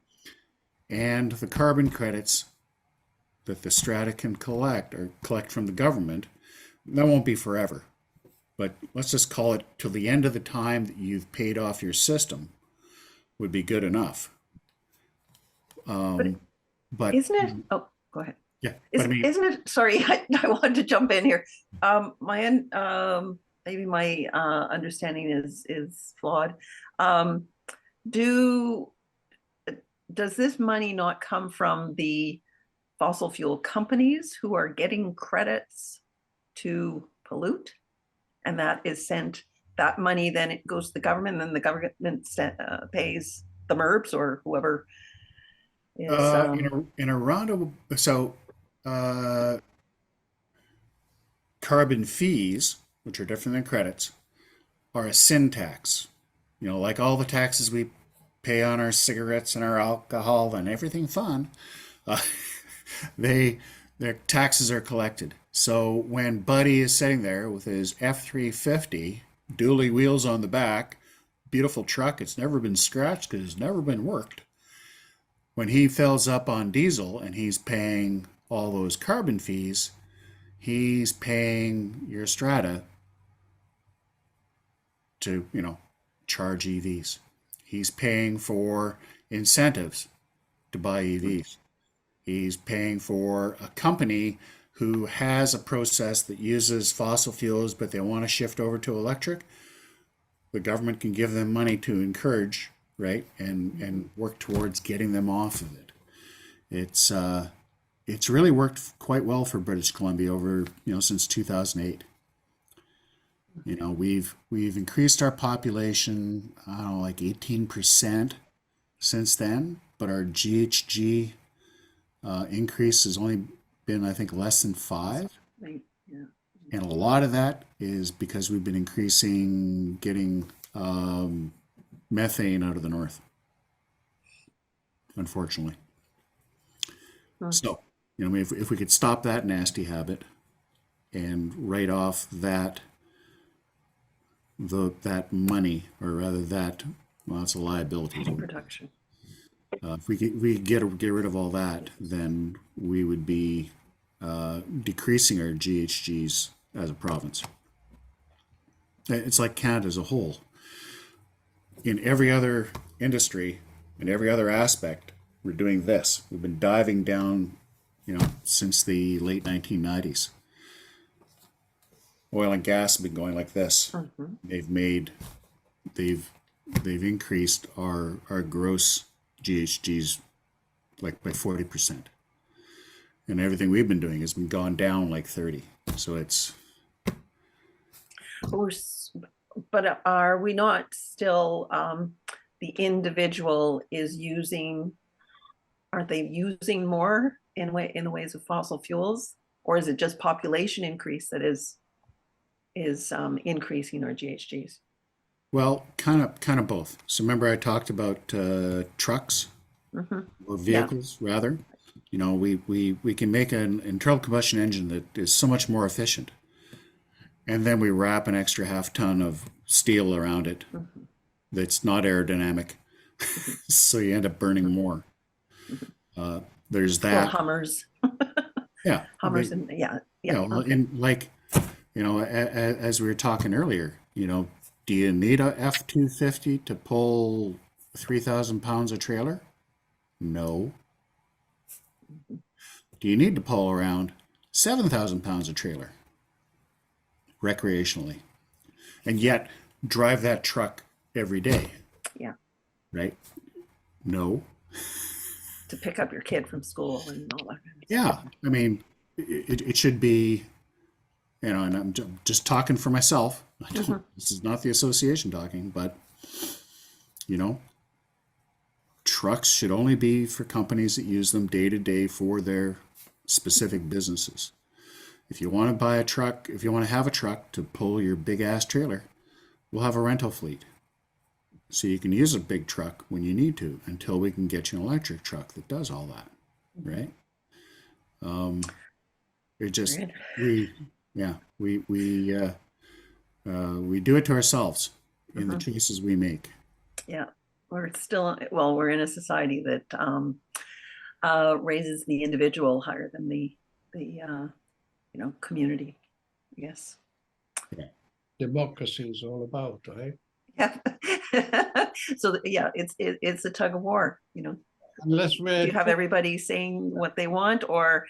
And the carbon credits that the strata can collect from the government, that won't be forever. But let's just call it till the end of the time that you've paid off your system would be good enough. But Isn't it? Oh, go ahead. yeah, Isn't it? Sorry, I wanted to jump in here. Maybe my understanding is flawed. Does this money not come from the fossil fuel companies who are getting credits to pollute, and that money then it goes to the government, and then the government pays the MURBs or whoever is in a round of carbon fees, which are different than credits, are a sin tax. Like all the taxes we pay on our cigarettes and our alcohol and everything fun, their taxes are collected. So when Buddy is sitting there with his F-350, dually wheels on the back, beautiful truck, it's never been scratched because it's never been worked. When he fills up on diesel and he's paying all those carbon fees, he's paying your strata to, charge EVs. He's paying for incentives to buy EVs. He's paying for a company who has a process that uses fossil fuels, but they want to shift over to electric. The government can give them money to encourage, right, and work towards getting them off of it. It's really worked quite well for British Columbia over, since 2008. We've increased our population, I don't know, like 18% since then, but our GHG increase has only been, I think, less than 5%. Right. Yeah. And a lot of that is because we've been getting methane out of the north, unfortunately. Huh. So, if we could stop that nasty habit and write off that money, or rather it's a liability. Production. If we could get rid of all that, then we would be decreasing our GHGs as a province. It's like Canada as a whole. In every other industry, in every other aspect, we're doing this. We've been diving down, since the late 1990s. Oil and gas have been going like this. Mm-hmm. They've increased our gross GHGs like by 40%. And everything we've been doing has been gone down like 30. So it's, But are we not still, the individual is using, aren't they using more in the ways of fossil fuels? Or is it just population increase that is increasing our GHGs? well, kind of both. So remember I talked about trucks or vehicles rather. You know, we can make an internal combustion engine that is so much more efficient. And then we wrap an extra half ton of steel around it that's not aerodynamic. So you end up burning more. There's Well, that. Hummers, Yeah. Hummers, and yeah. You know, Okay. and like, you know, as we were talking earlier, you know, do you need a F-250 to pull 3,000 pounds of trailer? No. Do you need to pull around 7,000 pounds of trailer recreationally? And yet drive that truck every day, Yeah, right? No. to pick up your kid from school and all that kind of Yeah. stuff. I mean, it should be, you know, and I'm just talking for myself. This is not the association talking, but, you know, trucks should only be for companies that use them day to day for their specific businesses. If you want to buy a truck, if you want to have a truck to pull your big ass trailer, we'll have a rental fleet. So you can use a big truck when you need to until we can get you an electric truck that does all that, right? It just Agreed. we do it to ourselves in the choices we make. Yeah, we're still, well, we're in a society that raises the individual higher than the community, I guess. Democracy is all about, right? Yeah. So yeah, it's a tug of war, you know. Unless Do we're you have everybody saying what they want, or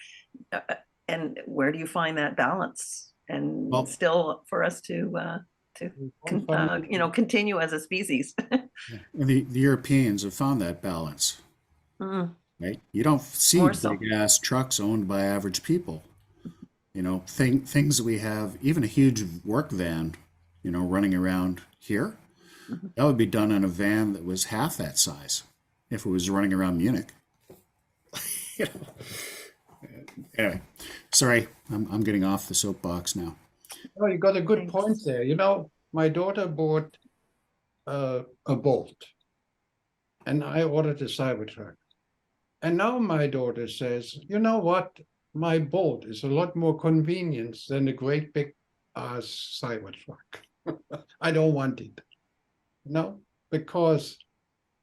and where do you find that balance? And Well- still for us to continue as a species. And the Europeans have found that balance, Mm, right? You don't see More so. big ass trucks owned by average people. You know, things that we have, even a huge work van, you know, running around here, that would be done in a van that was half that size if it was running around Munich. You know. Anyway, sorry, I'm getting off the soapbox now. Oh, you got a good Thanks. point there. You know, my daughter bought a Bolt, and I ordered a Cybertruck. And now my daughter says, you know what? My Bolt is a lot more convenience than a great big ass Cybertruck. I don't want it. No, because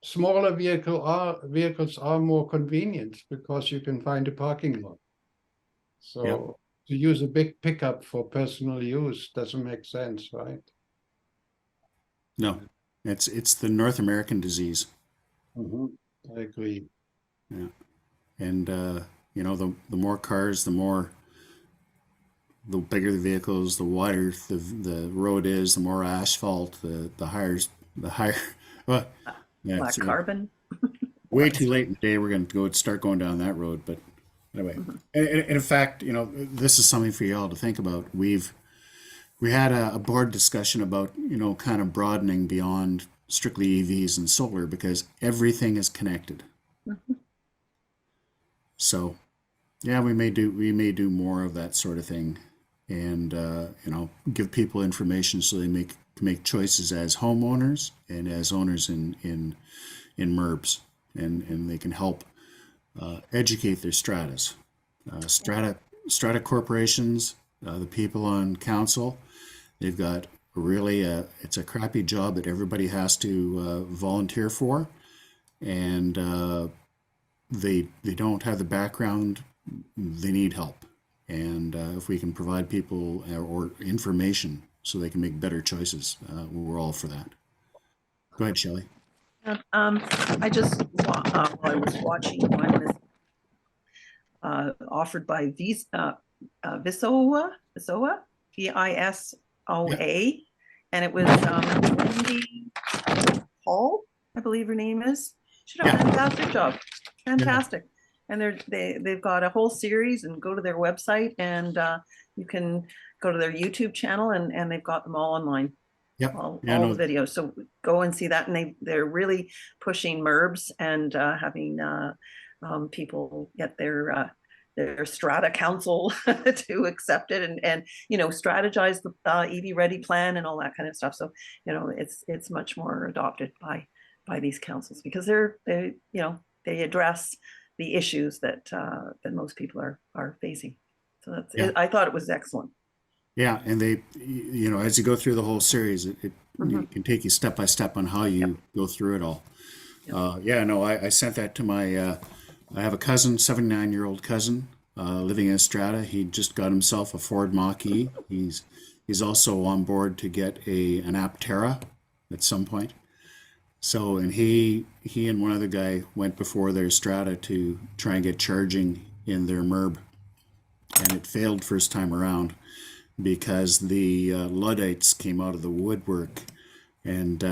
smaller vehicles are more convenient because you can find a parking lot. So to use a big pickup for personal use doesn't make sense, right? No, it's the North American disease. I agree. Yeah. And you know, the more cars, the bigger the vehicles, the wider the road is, the more asphalt, the higher well, yeah, black it's carbon. way too late in the day we're going to start going down that road. But anyway, and in fact, you know, this is something for you all to think about. We had a board discussion about, you know, kind of broadening beyond strictly EVs and solar because everything is connected. So, yeah, we may do more of that sort of thing, and you know, give people information so they make choices as homeowners and as owners in MERBs, and they can help educate their stratas. Strata corporations, the people on council, they've got really it's a crappy job that everybody has to volunteer for, and they don't have the background. They need help, and if we can provide people or information so they can make better choices, we're all for that. Go ahead, Shelley. I just while I was watching one offered by Visoa, VISOA, and it was Wendy Hall, I believe her name is. She did a fantastic job. Fantastic. And they've got a whole series, and go to their website, and you can go to their YouTube channel, and they've got them all online. Yep. All Yeah, no, the videos. So go and see that. And they're really pushing MERBs and having people get their strata council to accept it, and strategize the EV ready plan and all that kind of stuff. So it's much more adopted by these councils, because they address the issues that most people are facing. So that's Yeah. I thought it was excellent. yeah, and they, as you go through the whole series, it can take you step by step on how you go through it all. Yeah, no, I sent that to my, I have a cousin, 79-year-old cousin, living in Strata. He just got himself a Ford Mach-E. He's also on board to get an Aptera at some point. So, and he and one other guy went before their Strata to try and get charging in their MERB, and it failed first time around because the Luddites came out of the woodwork and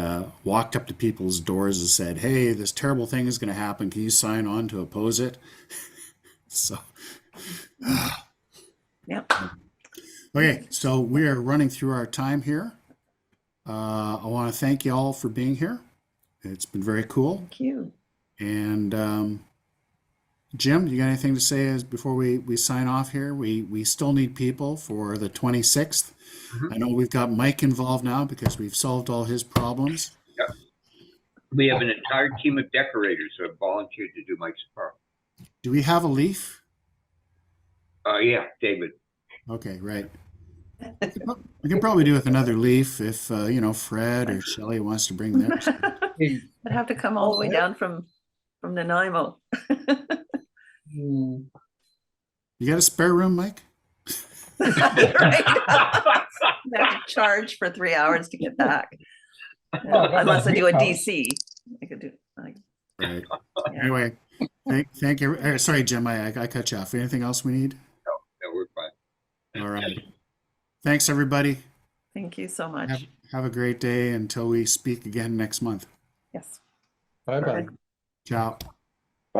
walked up to people's doors and said, "Hey, this terrible thing is going to happen. Can you sign on to oppose it?" So, Yep. okay, so we are running through our time here. I want to thank you all for being here. It's been very cool. Thank you. And Jim, you got anything to say as before we sign off here? We still need people for the 26th. I know we've got Mike involved now because we've solved all his problems. Yep. We have an entire team of decorators who have volunteered to do Mike's park. Do we have a leaf? Yeah, David. Okay, right. We can probably do with another leaf if Fred or Shelley wants to bring theirs. I'd have to come all the way down from Nanaimo. Hmm. You got a spare room, Mike? Right. I have to charge for 3 hours to get back. Unless I do a DC. I could do Right. yeah. Anyway, thank you. Sorry, Jim, I cut you off. Anything else we need? No, we're fine. All right. Thanks, everybody. Thank you so much. Have a great day until we speak again next month. Yes. Bye-bye. Perfect. Ciao.